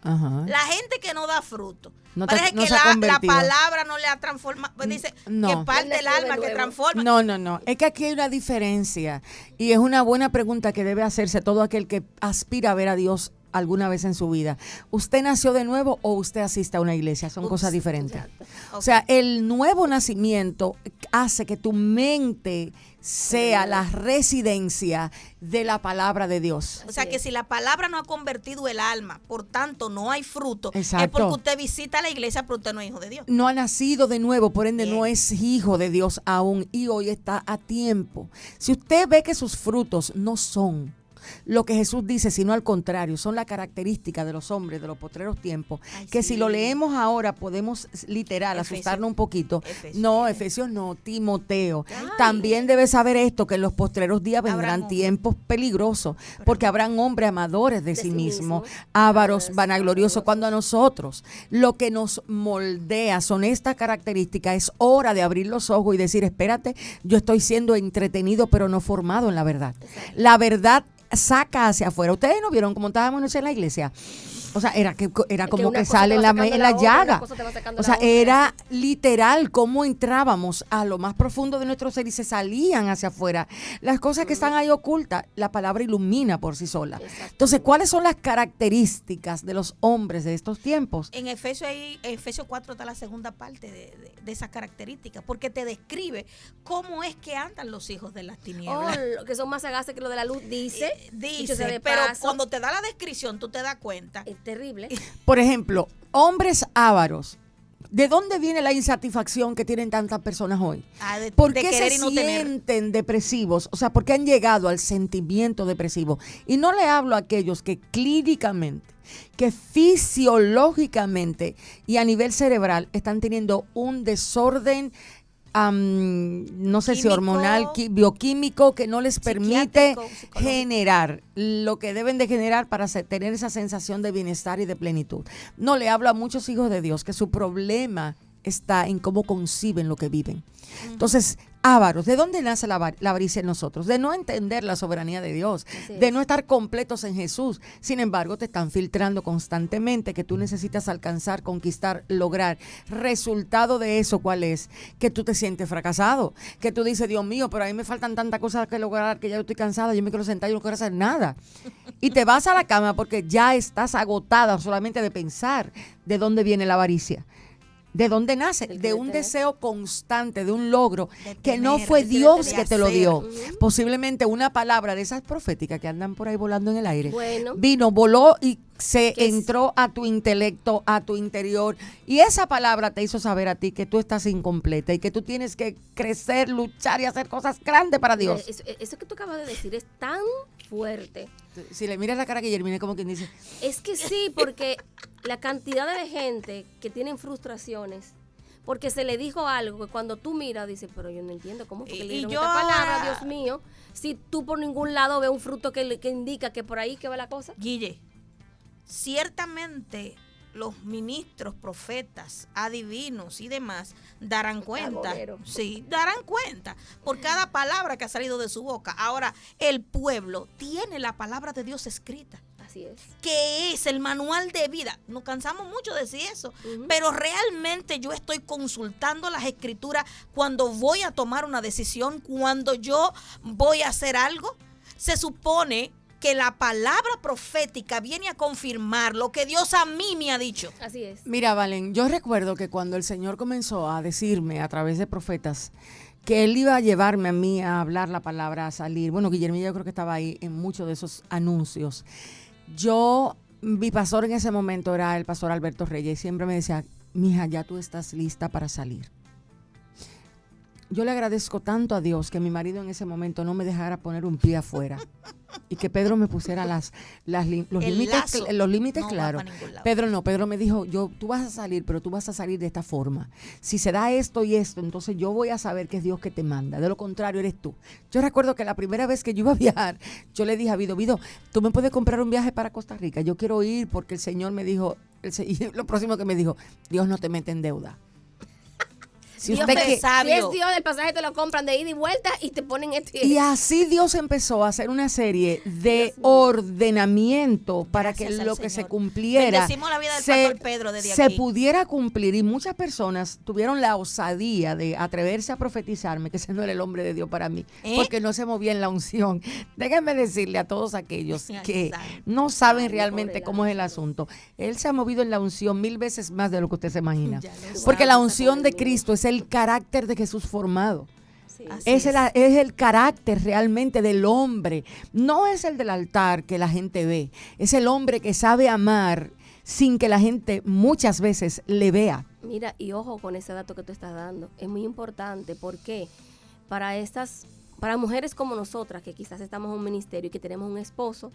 Ajá. la gente que no da fruto, No parece no que se ha la convertido. palabra no le ha transformado. Pues dice No. que parte del Él nació de alma que nuevo. transforma. No. Es que aquí hay una diferencia y es una buena pregunta que debe hacerse todo aquel que aspira a ver a Dios alguna vez en su vida. ¿Usted nació de nuevo o usted asiste a una iglesia? Son cosas diferentes. O sea, el nuevo nacimiento hace que tu mente sea la residencia de la palabra de Dios. O sea, que si la palabra no ha convertido el alma, por tanto no hay fruto, Exacto. es porque usted visita la iglesia, pero usted no es hijo de Dios. No ha nacido de nuevo, por ende Bien. no es hijo de Dios aún y hoy está a tiempo. Si usted ve que sus frutos no son lo que Jesús dice, sino al contrario, son la característica de los hombres de los postreros tiempos, que si lo leemos ahora podemos literal asustarnos un poquito. No, Efesios no, Timoteo. También debes saber esto, que en los postreros días vendrán tiempos peligrosos, porque habrán hombres amadores de sí mismos, ávaros, vanagloriosos, cuando a nosotros lo que nos moldea son estas características. Es hora de abrir los ojos y decir, espérate, yo estoy siendo entretenido pero no formado en la verdad. La verdad saca hacia afuera. ¿Ustedes no vieron cómo estábamos anoche en la iglesia? O sea, era como que sale en la llaga. O sea, era literal cómo entrábamos a lo más profundo de nuestro ser y se salían hacia afuera. Las cosas que están ahí ocultas, la palabra ilumina por sí sola. Entonces, ¿cuáles son las características de los hombres de estos tiempos? En Efesios 4 está la segunda parte de esas características, porque te describe cómo es que andan los hijos de las tinieblas. Que son más sagaces que lo de la luz, dice. Pero cuando te da la descripción, tú te das cuenta. Terrible. Por ejemplo, hombres ávaros. ¿De dónde viene la insatisfacción que tienen tantas personas hoy? ¿Por qué se sienten depresivos? O sea, ¿por qué han llegado al sentimiento depresivo? Y no le hablo a aquellos que clínicamente, que fisiológicamente y a nivel cerebral están teniendo un desorden no sé si hormonal, bioquímico, que no les permite generar lo que deben de generar para tener esa sensación de bienestar y de plenitud. No, le hablo a muchos hijos de Dios que su problema está en cómo conciben lo que viven. Entonces, ávaros, ¿de dónde nace la avaricia en nosotros? De no entender la soberanía de Dios, de no estar completos en Jesús. Sin embargo, te están filtrando constantemente que tú necesitas alcanzar, conquistar, lograr. Resultado de eso, ¿cuál es? Que tú te sientes fracasado, que tú dices, Dios mío, pero a mí me faltan tantas cosas que lograr que ya estoy cansada, yo me quiero sentar y no quiero hacer nada. Y te vas a la cama porque ya estás agotada solamente de pensar de dónde viene la avaricia. ¿De dónde nace? De un deseo constante, de un logro, que no fue Dios que te lo dio. Posiblemente una palabra de esas proféticas que andan por ahí volando en el aire. Vino, voló y se entró a tu intelecto, a tu interior. Y esa palabra te hizo saber a ti que tú estás incompleta y que tú tienes que crecer, luchar y hacer cosas grandes para Dios. Eso que tú acabas de decir es tan fuerte. Si le miras la cara a Guillermina, como quien dice. Es que sí, porque la cantidad de gente que tienen frustraciones porque se le dijo algo que cuando tú miras dices, pero yo no entiendo cómo fue que le dieron esta palabra, Dios mío, si tú por ningún lado ves un fruto que indica que por ahí que va la cosa. Guille, ciertamente los ministros, profetas, adivinos y demás darán cuenta. Sí, darán cuenta por cada palabra que ha salido de su boca. Ahora, el pueblo tiene la palabra de Dios escrita. Así es. Que es el manual de vida. Nos cansamos mucho de decir eso, pero realmente yo estoy consultando las escrituras cuando voy a tomar una decisión, cuando yo voy a hacer algo. Se supone que la palabra profética viene a confirmar lo que Dios a mí me ha dicho. Así es. Mira, Valen, yo recuerdo que cuando el Señor comenzó a decirme a través de profetas que Él iba a llevarme a mí a hablar la palabra, a salir. Bueno, Guillermo, yo creo que estaba ahí en muchos de esos anuncios. Mi pastor en ese momento era el pastor Alberto Reyes y siempre me decía, mija, ya tú estás lista para salir. Yo le agradezco tanto a Dios que mi marido en ese momento no me dejara poner un pie afuera y que Pedro me pusiera los límites claros. Pedro me dijo, tú vas a salir, pero tú vas a salir de esta forma. Si se da esto y esto, entonces yo voy a saber que es Dios que te manda. De lo contrario, eres tú. Yo recuerdo que la primera vez que yo iba a viajar, yo le dije a Vido, tú me puedes comprar un viaje para Costa Rica. Yo quiero ir porque el Señor me dijo, y lo próximo que me dijo, Dios no te mete en deuda. Si es Dios, el pasaje te lo compran de ida y vuelta y te ponen Y así Dios empezó a hacer una serie de ordenamiento para que lo que se cumpliera la vida del pastor Pedro desde se aquí. Pudiera cumplir. Y muchas personas tuvieron la osadía de atreverse a profetizarme que ese no era el hombre de Dios para mí, porque no se movía en la unción. Déjenme decirle a todos aquellos que no saben realmente cómo es el asunto. Él se ha movido en la unción 1000 veces más de lo que usted se imagina. Porque la unción de Cristo es el carácter de Jesús formado. Sí. Es el carácter realmente del hombre. No es el del altar que la gente ve. Es el hombre que sabe amar sin que la gente muchas veces le vea. Mira, y ojo con ese dato que tú estás dando. Es muy importante porque para estas para mujeres como nosotras, que quizás estamos en un ministerio y que tenemos un esposo,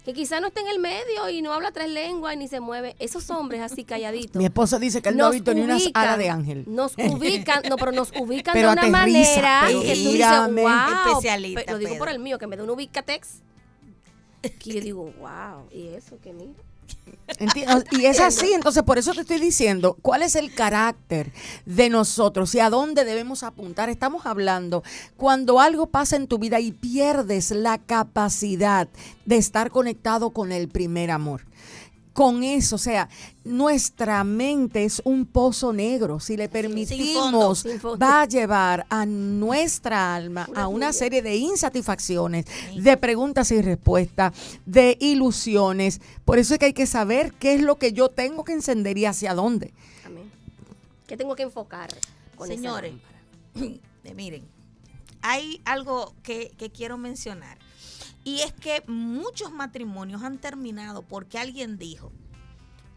que quizás no está en el medio y no habla 3 lenguas ni se mueve, esos hombres así calladitos. Mi esposo dice que él no ha visto ni una ala de ángel. Nos ubican, pero nos ubican pero de una manera pero que tú dices, wow, especialista, lo digo Pedro. por el mío, que me da un ubicatex, que yo digo, wow, y eso que mira. Entiendo. Y es así, entonces por eso te estoy diciendo cuál es el carácter de nosotros y a dónde debemos apuntar. Estamos hablando cuando algo pasa en tu vida y pierdes la capacidad de estar conectado con el primer amor. Con eso, o sea, nuestra mente es un pozo negro. Si le permitimos, sin fondo. va a llevar a nuestra alma a una serie de insatisfacciones, de preguntas y respuestas, de ilusiones. Por eso es que hay que saber qué es lo que yo tengo que encender y hacia dónde. Amén. ¿Qué tengo que enfocar con Señores, esa lámpara? miren, hay algo que quiero mencionar. Y es que muchos matrimonios han terminado porque alguien dijo,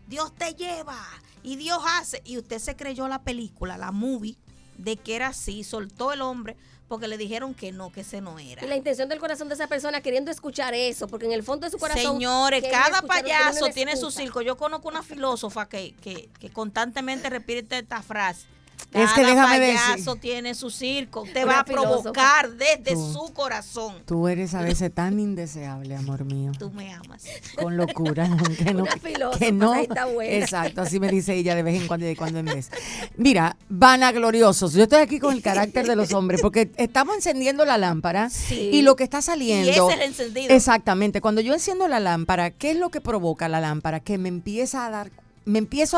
Dios te lleva y Dios hace. Y usted se creyó la película, la movie, de que era así, soltó el hombre porque le dijeron que no, que ese no era. Y la intención del corazón de esa persona queriendo escuchar eso, porque en el fondo de su corazón... Señores, quería cada escuchar lo que payaso uno le tiene su excusa. circo. Yo conozco una filósofa que constantemente repite esta frase. Es que Cada déjame payaso decir. tiene su circo. Te Una va a filósofa. provocar desde Tú. su corazón. Tú eres a veces tan indeseable, amor mío. Tú me amas. Con locura, que no, Una filósofa, que no. ahí está buena. Exacto, así me dice ella de vez en cuando y de cuando en vez. Mira, vanagloriosos. Yo estoy aquí con el carácter de los hombres porque estamos encendiendo la lámpara Sí. y lo que está Y saliendo. ese es el encendido. Exactamente. Cuando yo enciendo la lámpara, ¿qué es lo que provoca la lámpara? Que me empiezo a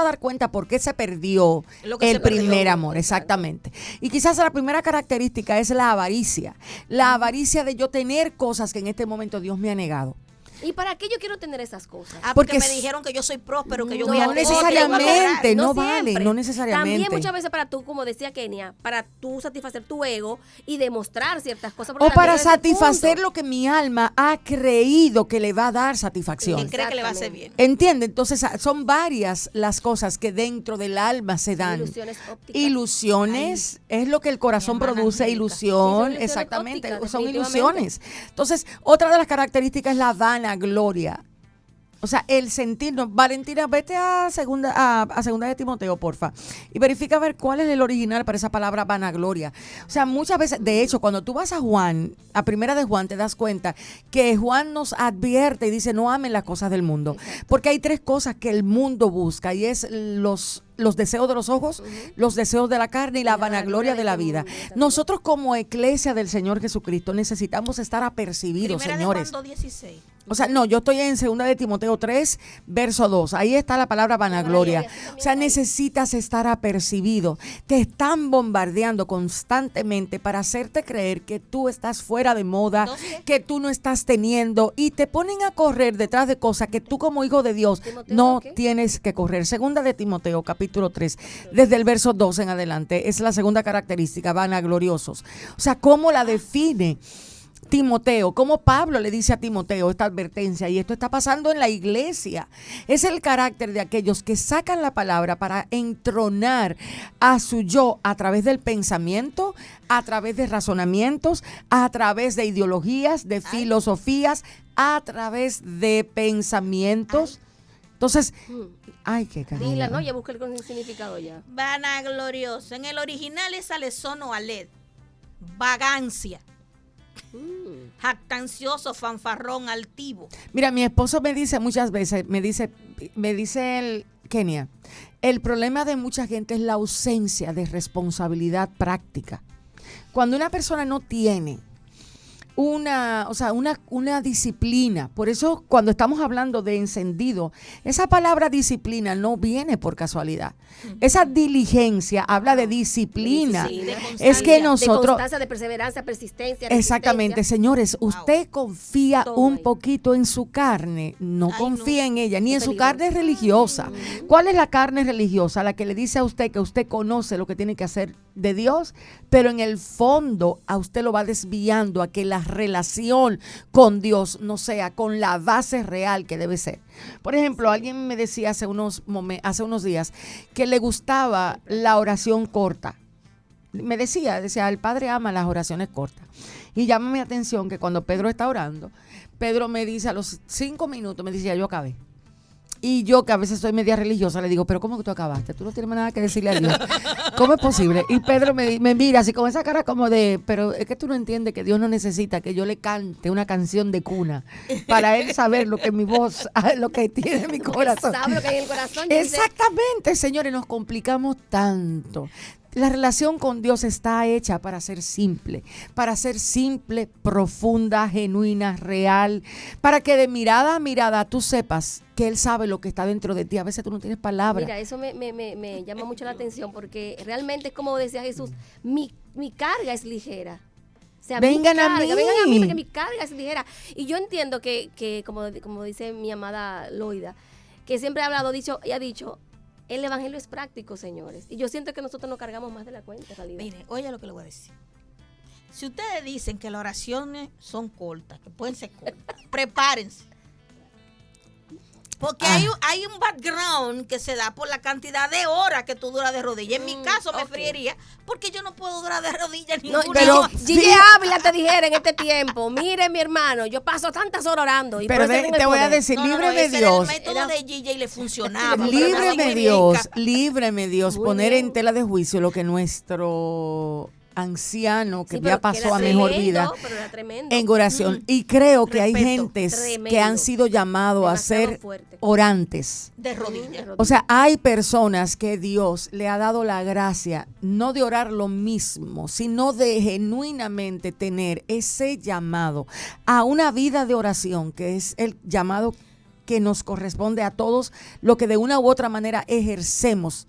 dar cuenta por qué se perdió Lo que el se perdió. primer amor, exactamente. Y quizás la primera característica es la avaricia. La avaricia de yo tener cosas que en este momento Dios me ha negado. ¿Y para qué yo quiero tener esas cosas? Porque porque me dijeron que yo soy próspero, que yo No voy a No tener- necesariamente, no siempre. vale, no necesariamente. También muchas veces para tú, como decía Kenia, para tú satisfacer tu ego y demostrar ciertas cosas. porque O la para vida es ese satisfacer punto. lo que mi alma ha creído que le va a dar Que satisfacción. cree que le va a hacer bien. ¿Entiende? Entonces son varias las cosas que dentro del alma se dan. Ilusiones ópticas. Ilusiones es lo que el corazón Mi hermana produce, Angélica. ilusión, Sí, son ilusiones exactamente, ópticas, son definitivamente. ilusiones. Entonces, otra de las características es la vanagloria. O sea, el sentirnos. Valentina, vete a segunda de Timoteo, porfa. Y verifica a ver cuál es el original para esa palabra vanagloria. O sea, muchas veces, de hecho, cuando tú vas a Juan, a primera de Juan, te das cuenta que Juan nos advierte y dice, no amen las cosas del mundo. Porque hay 3 cosas que el mundo busca y es los deseos de los ojos, los deseos de la carne y la vanagloria de la vida. mundo. Nosotros como iglesia del Señor Jesucristo necesitamos estar apercibidos, Primera señores. de Juan 2:16. O sea, no, yo estoy en 2 de Timoteo 3, verso 2. Ahí está la palabra vanagloria. O sea, necesitas estar apercibido. Te están bombardeando constantemente para hacerte creer que tú estás fuera de moda, Entonces, que tú no estás teniendo y te ponen a correr detrás de cosas que tú como hijo de Dios ¿Timoteo no qué? tienes que correr. 2 de Timoteo, capítulo 3, desde el verso 2 en adelante. Es la segunda característica, vanagloriosos. O sea, ¿cómo la define Timoteo? ¿Cómo Pablo le dice a Timoteo esta advertencia? Y esto está pasando en la iglesia. Es el carácter de aquellos que sacan la palabra para entronar a su yo a través del pensamiento, a través de razonamientos, a través de ideologías, de filosofías, a través de pensamientos. Entonces, ay, qué cariño. Dila, ¿no? Ya busqué el significado ya. vanaglorioso. En el original es alesono aled. Vagancia. Jactancioso, fanfarrón, altivo. Mira, mi esposo me dice muchas veces, me dice el Kenia, el problema de mucha gente es la ausencia de responsabilidad práctica. Cuando una persona no tiene una disciplina, por eso cuando estamos hablando de encendido, esa palabra disciplina no viene por casualidad. Esa diligencia habla de disciplina. Sí, de Es que constancia, nosotros... de constancia, de perseverancia, persistencia. Exactamente, resistencia. señores, usted confía Todo un ahí. poquito en su carne, no Ay, confía no. en ella, ni Qué en su peligroso. carne religiosa. ¿Cuál es la carne religiosa? La que le dice a usted que usted conoce lo que tiene que hacer de Dios, pero en el fondo a usted lo va desviando a que la relación con Dios no sea con la base real que debe ser. Por ejemplo, alguien me decía hace unos días que le gustaba la oración corta. me decía, el Padre ama las oraciones cortas. Y llama mi atención que cuando Pedro está orando, Pedro me dice a los 5 minutos, me dice, ya yo acabé. Y yo, que a veces soy media religiosa, le digo, pero ¿cómo que tú acabaste? Tú no tienes más nada que decirle a Dios. ¿Cómo es posible? Y Pedro me mira así con esa cara como de, pero es que tú no entiendes que Dios no necesita que yo le cante una canción de cuna para Él saber lo que mi voz, lo que tiene mi corazón. Sabe lo que hay en el corazón. Exactamente, señores, nos complicamos tanto. La relación con Dios está hecha para ser simple, profunda, genuina, real, para que de mirada a mirada tú sepas que Él sabe lo que está dentro de ti. A veces tú no tienes palabras. Mira, eso me llama mucho la atención porque realmente es como decía Jesús, mi carga es ligera. O sea, vengan a mí porque mi carga es ligera. Y yo entiendo que como dice mi amada Loida, que siempre ha dicho, el evangelio es práctico, señores. Y yo siento que nosotros nos cargamos más de la cuenta, en realidad. Mire, oye lo que le voy a decir. Si ustedes dicen que las oraciones son cortas, que pueden ser cortas, prepárense. Porque hay un background que se da por la cantidad de horas que tú duras de rodillas. En mi caso me friería porque yo no puedo durar de rodillas ninguna hora. Gigi Ávila te dijera en este tiempo, mire mi hermano, yo paso tantas horas orando. Y pero te voy a decir, líbreme Dios. El método de Gigi le funcionaba. Líbreme Dios, poner en tela de juicio lo que nuestro anciano que ya pasó a mejor vida en oración. Y creo que hay gentes que han sido llamados a ser orantes. De rodillas. O sea, hay personas que Dios le ha dado la gracia no de orar lo mismo, sino de genuinamente tener ese llamado a una vida de oración, que es el llamado que nos corresponde a todos, lo que de una u otra manera ejercemos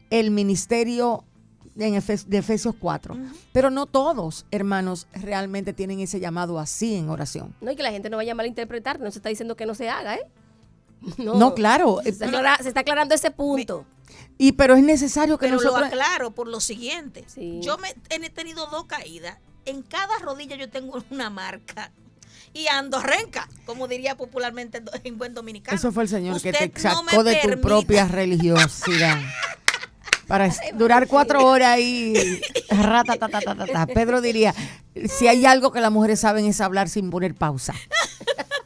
el ministerio de Efesios 4. Pero no todos, hermanos, realmente tienen ese llamado así en oración. No, y que la gente no vaya a malinterpretar, no se está diciendo que no se haga, ¿eh? No, claro. Se está aclarando ese punto. Pero es necesario que nosotros... Pero lo aclaro por lo siguiente. Sí. Yo he tenido 2 caídas. En cada rodilla yo tengo una marca. Y ando renca, como diría popularmente en buen dominicano. Eso fue el Señor que te no sacó de tu propia religiosidad. Para durar 4 horas y Pedro diría, si hay algo que las mujeres saben es hablar sin poner pausa.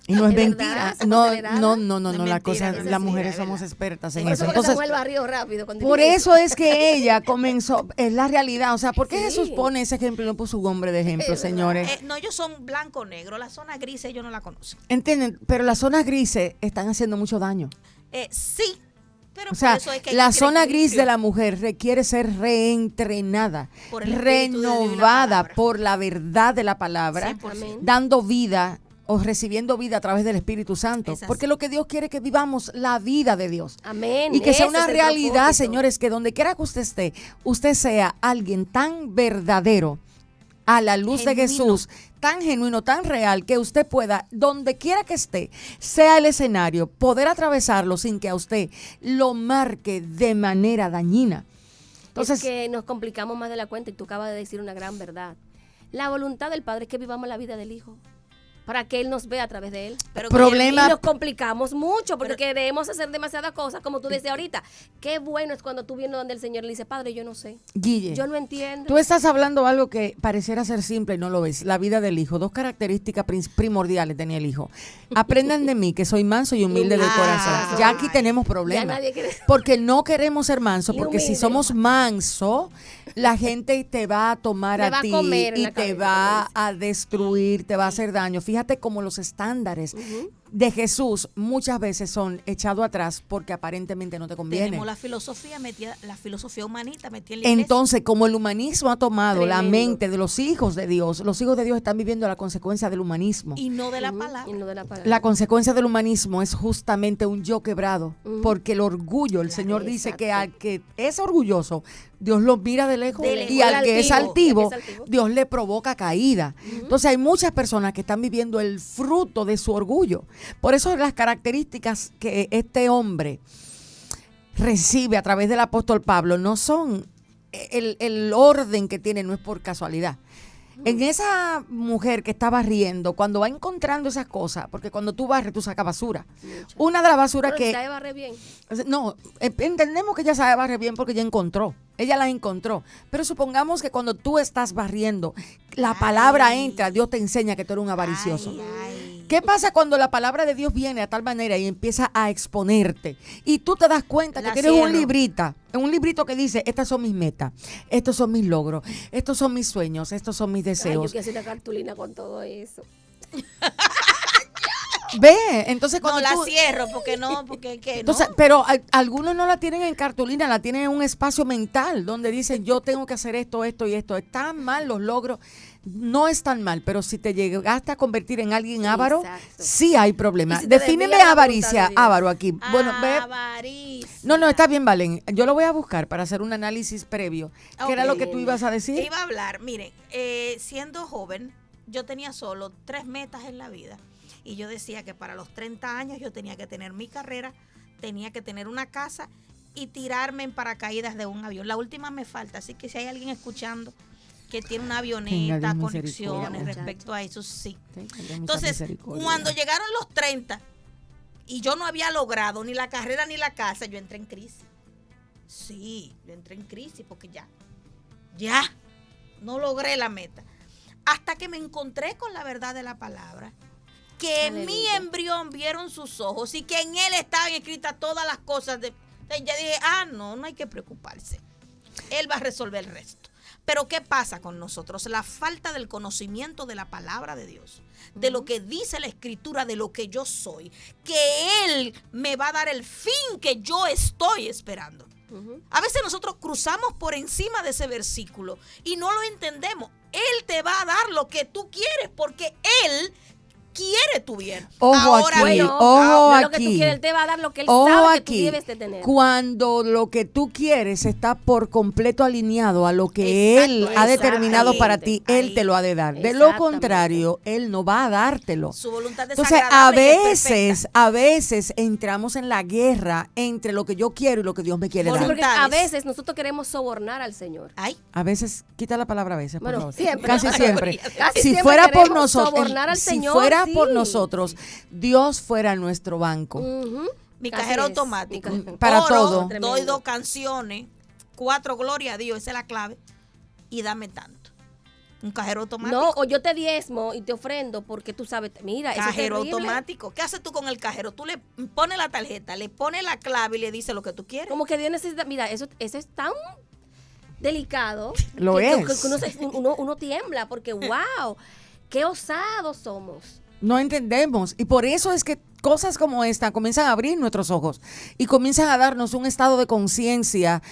Y no es mentira. No, las mujeres somos expertas en eso. Entonces, por eso es que ella comenzó, es la realidad. O sea, ¿por qué Jesús pone ese ejemplo y no puso un hombre de ejemplo, señores? No, ellos son blanco o negro. La zona gris ellos no la conocen. ¿Entienden? Pero las zonas grises están haciendo mucho daño. Sí. Pero o sea, eso es que la zona gris de la mujer requiere ser reentrenada, renovada por la verdad de la palabra, dando vida o recibiendo vida a través del Espíritu Santo. Porque lo que Dios quiere es que vivamos la vida de Dios. Amén. Y que sea una realidad, señores, que donde quiera que usted esté, usted sea alguien tan verdadero a la luz de Jesús, tan genuino, tan real, que usted pueda, donde quiera que esté, sea el escenario, poder atravesarlo sin que a usted lo marque de manera dañina. Entonces, es que nos complicamos más de la cuenta y tú acabas de decir una gran verdad. La voluntad del Padre es que vivamos la vida del Hijo, para que Él nos vea a través de Él. Pero y nos complicamos mucho porque queremos hacer demasiadas cosas, como tú decías ahorita. Qué bueno es cuando tú vienes donde el Señor le dice, Padre, yo no sé. Guille, yo no entiendo. Tú estás hablando algo que pareciera ser simple y no lo ves. La vida del Hijo. 2 características primordiales tenía el Hijo. Aprendan de mí, que soy manso y humilde de corazón. Ya aquí tenemos problemas. Porque no queremos ser mansos, porque si somos mansos, la gente te va a tomar a ti y te va a destruir, te va a hacer daño. Fíjate cómo los estándares de Jesús muchas veces son echados atrás porque aparentemente no te conviene. Tenemos la filosofía humanista metida en la iglesia. Entonces, como el humanismo ha tomado la mente de los hijos de Dios están viviendo la consecuencia del humanismo. Y no de la palabra. La consecuencia del humanismo es justamente un yo quebrado, porque el orgullo, el Señor dice que al que es orgulloso, Dios lo mira de lejos, y al que es altivo, Dios le provoca caída. Entonces hay muchas personas que están viviendo el fruto de su orgullo. Por eso las características que este hombre recibe a través del apóstol Pablo no son, el orden que tiene no es por casualidad. En esa mujer que está barriendo, cuando va encontrando esas cosas, porque cuando tú barres, tú sacas basura. Una de las basuras que... ¿Sabe barrer bien? No, entendemos que ella sabe barrer bien porque ella encontró. ella las encontró. Pero supongamos que cuando tú estás barriendo, la palabra entra, Dios te enseña que tú eres un avaricioso. ¿Qué pasa cuando la palabra de Dios viene a tal manera y empieza a exponerte? Y tú te das cuenta que tienes un librito que dice, estas son mis metas, estos son mis logros, estos son mis sueños, estos son mis deseos. Ay, yo quiero hacer una cartulina con todo eso. Ve, entonces cuando no la cierro porque entonces, no. pero algunos no la tienen en cartulina, la tienen en un espacio mental donde dicen yo tengo que hacer esto, esto y esto. Están mal los logros, no es tan mal, pero si te llegaste a convertir en alguien avaro, sí hay problemas. Si defíneme avaricia, avaro aquí. Bueno, avaricia. No, está bien, Valen. Yo lo voy a buscar para hacer un análisis previo. ¿Qué era lo que tú ibas a decir? Iba a hablar, miren, siendo joven, yo tenía solo 3 metas en la vida. Y yo decía que para los 30 años yo tenía que tener mi carrera, tenía que tener una casa y tirarme en paracaídas de un avión. La última me falta, así que si hay alguien escuchando que tiene una avioneta, conexiones respecto a eso, sí. Entonces, cuando llegaron los 30 y yo no había logrado ni la carrera ni la casa, yo entré en crisis. Sí, yo entré en crisis porque ya, no logré la meta. Hasta que me encontré con la verdad de la palabra. Que en mi embrión vieron sus ojos y que en él estaban escritas todas las cosas. Ya dije, no hay que preocuparse. Él va a resolver el resto. Pero ¿qué pasa con nosotros? La falta del conocimiento de la palabra de Dios, de lo que dice la Escritura, de lo que yo soy, que Él me va a dar el fin que yo estoy esperando. A veces nosotros cruzamos por encima de ese versículo y no lo entendemos. Él te va a dar lo que tú quieres porque Él quiere tu bien. Ojo lo que tú aquí. quieres, Él te va a dar lo que Él sabe que tú debes de tener. Cuando lo que tú quieres está por completo alineado a lo que Él ha determinado para ti, Él te lo ha de dar. De lo contrario, Él no va a dártelo. Su voluntad es Entonces, a veces entramos en la guerra entre lo que yo quiero y lo que Dios me quiere dar. Porque a veces nosotros queremos sobornar al Señor. A veces, quita la palabra a veces, por favor. Siempre. Casi siempre. Casi Si siempre fuera por queremos nosotros, sobornar al si Señor, fuera por nosotros, Dios fuera nuestro banco. Mi cajero automático. Para todo. Doy 2 canciones, 4, gloria a Dios, esa es la clave. Y dame tanto. Un cajero automático. No, o yo te diezmo y te ofrendo porque tú sabes, mira, cajero eso es automático. ¿Qué haces tú con el cajero? Tú le pones la tarjeta, le pones la clave y le dices lo que tú quieres. Como que Dios necesita, mira, eso es tan delicado. Lo es. Que uno tiembla porque, wow, qué osados somos. No entendemos y por eso es que cosas como esta comienzan a abrir nuestros ojos y comienzan a darnos un estado de conciencia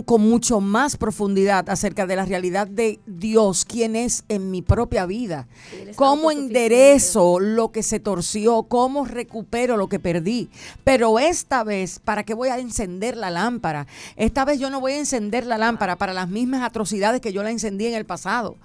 con mucho más profundidad acerca de la realidad de Dios, quién es en mi propia vida, cómo enderezo lo que se torció, cómo recupero lo que perdí. Pero esta vez, ¿para qué voy a encender la lámpara? Esta vez yo no voy a encender la lámpara para las mismas atrocidades que yo la encendí en el pasado,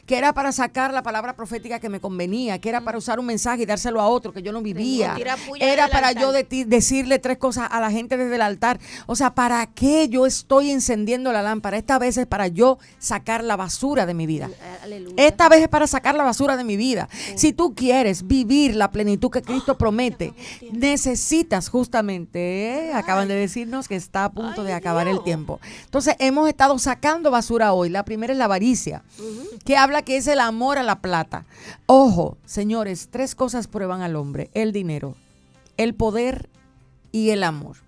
que era para sacar la palabra profética que me convenía, que era para usar un mensaje y dárselo a otro que yo no vivía, era para yo decirle 3 cosas a la gente desde el altar. O sea, ¿para qué yo estoy encendiendo la lámpara? Esta vez es para yo sacar la basura de mi vida. Aleluya. Esta vez es para sacar la basura de mi vida. Sí. Si tú quieres vivir la plenitud que Cristo promete, necesitas justamente, acaban de decirnos que está a punto de acabar el tiempo. Entonces, hemos estado sacando basura hoy. La primera es la avaricia, que habla que es el amor a la plata. Ojo, señores, 3 cosas prueban al hombre: el dinero, el poder y el amor.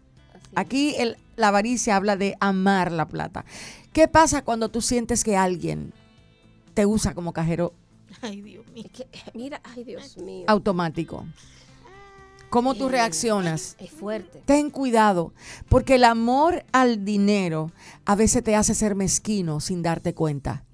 Aquí la avaricia habla de amar la plata. ¿Qué pasa cuando tú sientes que alguien te usa como cajero? Ay, Dios mío. Mira, ay, Dios mío. Automático. ¿Cómo tú reaccionas? Es fuerte. Ten cuidado, porque el amor al dinero a veces te hace ser mezquino sin darte cuenta.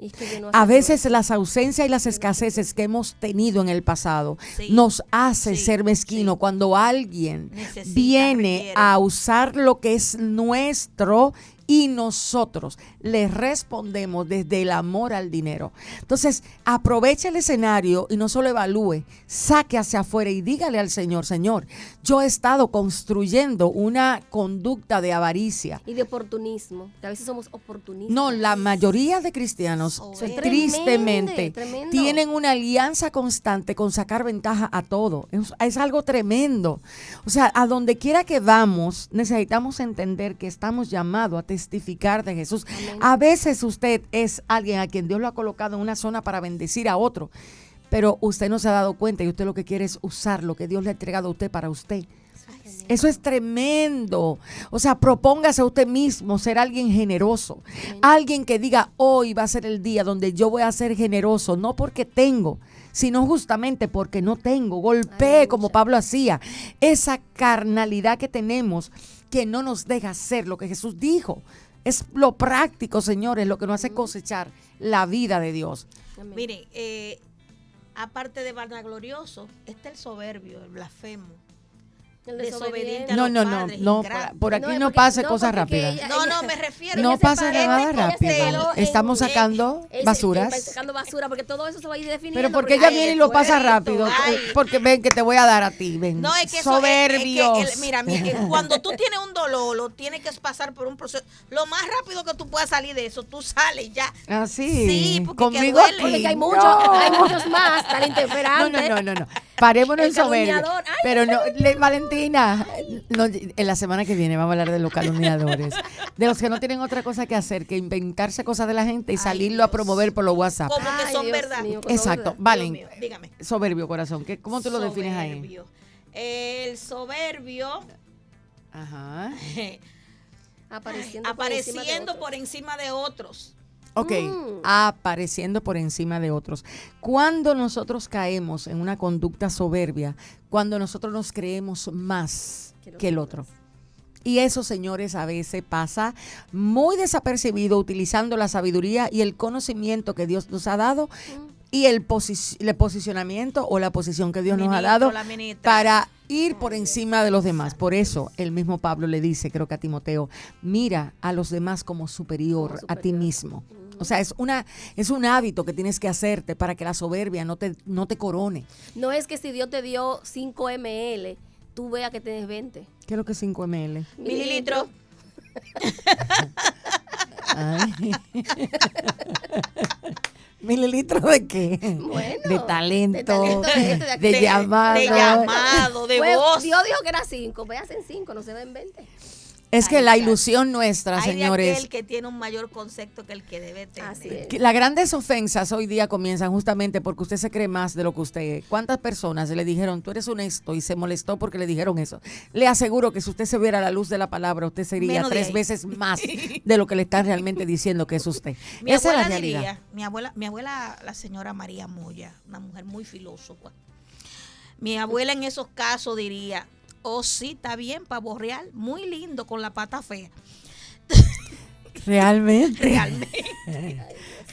A veces las ausencias y las escaseces que hemos tenido en el pasado nos hace ser mezquino cuando alguien viene a usar lo que es nuestro y nosotros le respondemos desde el amor al dinero. Entonces, aproveche el escenario y no solo evalúe, saque hacia afuera y dígale al Señor: Señor, yo he estado construyendo una conducta de avaricia. Y de oportunismo, que a veces somos oportunistas. No, la mayoría de cristianos, tristemente, tienen una alianza constante con sacar ventaja a todo. Es algo tremendo. O sea, a donde quiera que vamos, necesitamos entender que estamos llamados a testificar de Jesús. Amén. A veces usted es alguien a quien Dios lo ha colocado en una zona para bendecir a otro, pero usted no se ha dado cuenta y usted lo que quiere es usar lo que Dios le ha entregado a usted para usted. Eso es tremendo. O sea, propóngase a usted mismo ser alguien generoso. Alguien que diga, hoy va a ser el día donde yo voy a ser generoso, no porque tengo, sino justamente porque no tengo. Golpee como Pablo hacía. Esa carnalidad que tenemos que no nos deja hacer lo que Jesús dijo. Es lo práctico, señores, lo que nos hace cosechar la vida de Dios. Amén. Mire, aparte de vanaglorioso, está el soberbio, el blasfemo. El desobediente a No, los no, no, padres, no, ingrato. por aquí No, no porque- pase no, cosas porque rápidas. ella- No, me refiero. No ella se pase paró- nada ella se rápido. paró Estamos en- sacando ella basuras. está sacando basura porque todo eso se va a ir definiendo. Pero porque ella viene y lo pasa fuerito, rápido. ay. Porque ven que te voy a dar a ti. Ven. No, es que eso soberbios. es que mira, cuando tú tienes un dolor, lo tienes que pasar por un proceso. Lo más rápido que tú puedas salir de eso, tú sales ya. Así. Sí, porque conmigo que duele. aquí. Porque hay No. muchos más tan No, interferantes. no. Parémonos El en soberbio. calumniador. Ay. Pero no, Valentina, no, en la semana que viene vamos a hablar de los calumniadores. De los que no tienen otra cosa que hacer que inventarse cosas de la gente y Ay, salirlo a Dios. promover por los WhatsApp. Como que Ay, son Dios verdad. mío, como Exacto. verdad. Valen. Dios mío, dígame. Soberbio, corazón. ¿Cómo tú lo defines ahí? Soberbio. El soberbio Ajá. Apareciendo por encima de otros. Ok, apareciendo por encima de otros. Cuando nosotros caemos en una conducta soberbia, cuando nosotros nos creemos más que el otro. Y eso, señores, a veces pasa muy desapercibido utilizando la sabiduría y el conocimiento que Dios nos ha dado y el posicionamiento o la posición que Dios nos ha dado La ministra. para ir por encima de los demás. Por eso el mismo Pablo le dice, creo que a Timoteo, mira a los demás como superior a ti mismo. O sea, es un hábito que tienes que hacerte para que la soberbia no te corone. No es que si Dios te dio 5 ml, tú veas que tienes 20 ¿Qué es lo que es 5 ml? Mililitros. Ay. ¿Mililitros de qué? Bueno, de talento, de esto, de aquello. de llamado. De llamado, de Pues, voz. Dios dijo que era 5, veas en 5, no se ven 20. Es que Ay, la claro. ilusión nuestra, Hay de señores. aquel que tiene un mayor concepto que el que debe tener. Así es. Que las grandes ofensas hoy día comienzan justamente porque usted se cree más de lo que usted es. ¿Cuántas personas le dijeron, tú eres honesto, y se molestó porque le dijeron eso? Le aseguro que si usted se viera a la luz de la palabra, usted sería Menos de 3 ahí. veces más de lo que le están realmente diciendo que es usted. Mi Esa es abuela la realidad. diría, mi abuela, la señora María Moya, una mujer muy filósofa. Mi abuela en esos casos diría, oh sí, está bien, pavo real, muy lindo con la pata fea. Realmente. Mi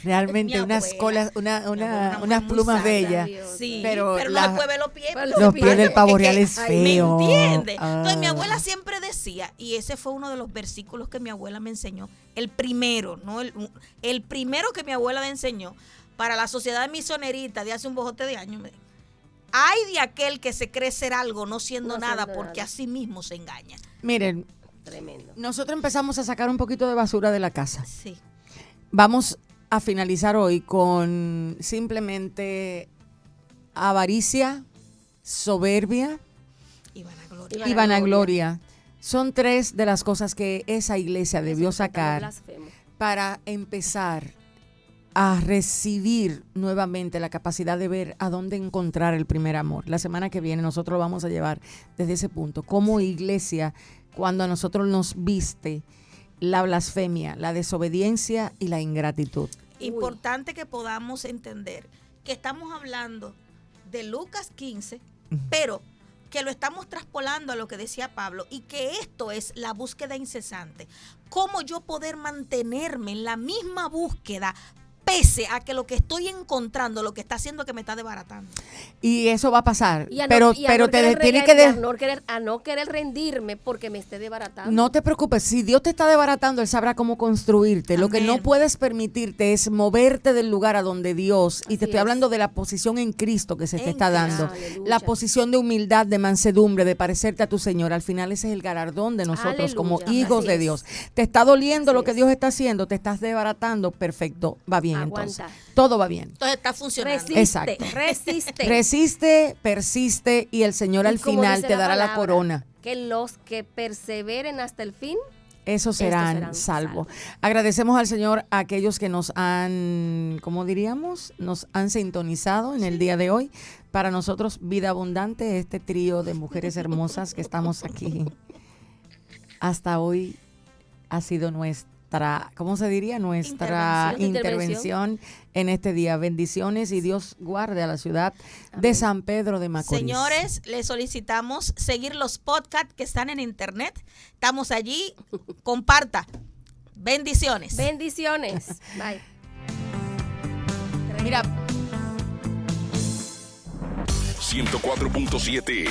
Realmente unas abuela. colas, abuela, una unas mujer muy plumas sabia. bellas. Dios. Sí, Pero pero, la- no después ve los pies. Pero Los pies del pavo real es ¿Me feo. entiendes? Entonces mi Ah. abuela siempre decía, y ese fue uno de los versículos que mi abuela me enseñó, el primero, ¿no? El primero que mi abuela me enseñó para la sociedad misionerita de hace un bojote de años. Hay de aquel que se cree ser algo no siendo No nada siendo porque nada. a sí mismo se engaña. Miren, Tremendo. nosotros empezamos a sacar un poquito de basura de la casa. Sí. Vamos a finalizar hoy con simplemente avaricia, soberbia Y vanagloria. y vanagloria. Son 3 de las cosas que esa iglesia debió sacar Blasfemo. para empezar a recibir nuevamente la capacidad de ver a dónde encontrar el primer amor. La semana que viene nosotros lo vamos a llevar desde ese punto. Como iglesia, cuando a nosotros nos viste la blasfemia, la desobediencia y la ingratitud. Importante que podamos entender que estamos hablando de Lucas 15, pero que lo estamos traspolando a lo que decía Pablo y que esto es la búsqueda incesante. ¿Cómo yo poder mantenerme en la misma búsqueda pese a que lo que estoy encontrando, lo que está haciendo que me está desbaratando? Y eso va a pasar. Y a no- pero y a pero no te querer tiene regar- que... y a no querer rendirme porque me esté desbaratando. No te preocupes, si Dios te está desbaratando, Él sabrá cómo construirte. Lo que no Amén. puedes permitirte es moverte del lugar a donde Dios, y Así te estoy es. hablando de la posición en Cristo que se te En está Cristo. dando. Aleluya. La posición de humildad, de mansedumbre, de parecerte a tu Señor. Al final ese es el galardón de nosotros Aleluya. como hijos Así de es. Dios. Te está doliendo Así lo que es. Dios está haciendo, te estás desbaratando, perfecto, va bien Aguanta. entonces. Todo va bien. Entonces está funcionando. Resiste, Exacto. resiste. Resiste, persiste y el Señor Y al como final dice te la dará la palabra, corona. Que los que perseveren hasta el fin esos serán salvos. Agradecemos al Señor a aquellos que nos han, ¿cómo diríamos? Nos han sintonizado en el día de hoy. Para nosotros, Vida Abundante, este trío de mujeres hermosas que estamos aquí. Hasta hoy ha sido nuestra, ¿cómo se diría? Nuestra intervención en este día. Bendiciones y Dios guarde a la ciudad de San Pedro de Macorís. Señores, les solicitamos seguir los podcasts que están en internet. Estamos allí. Comparta. Bendiciones. Bendiciones. Bye. Mira. 104.7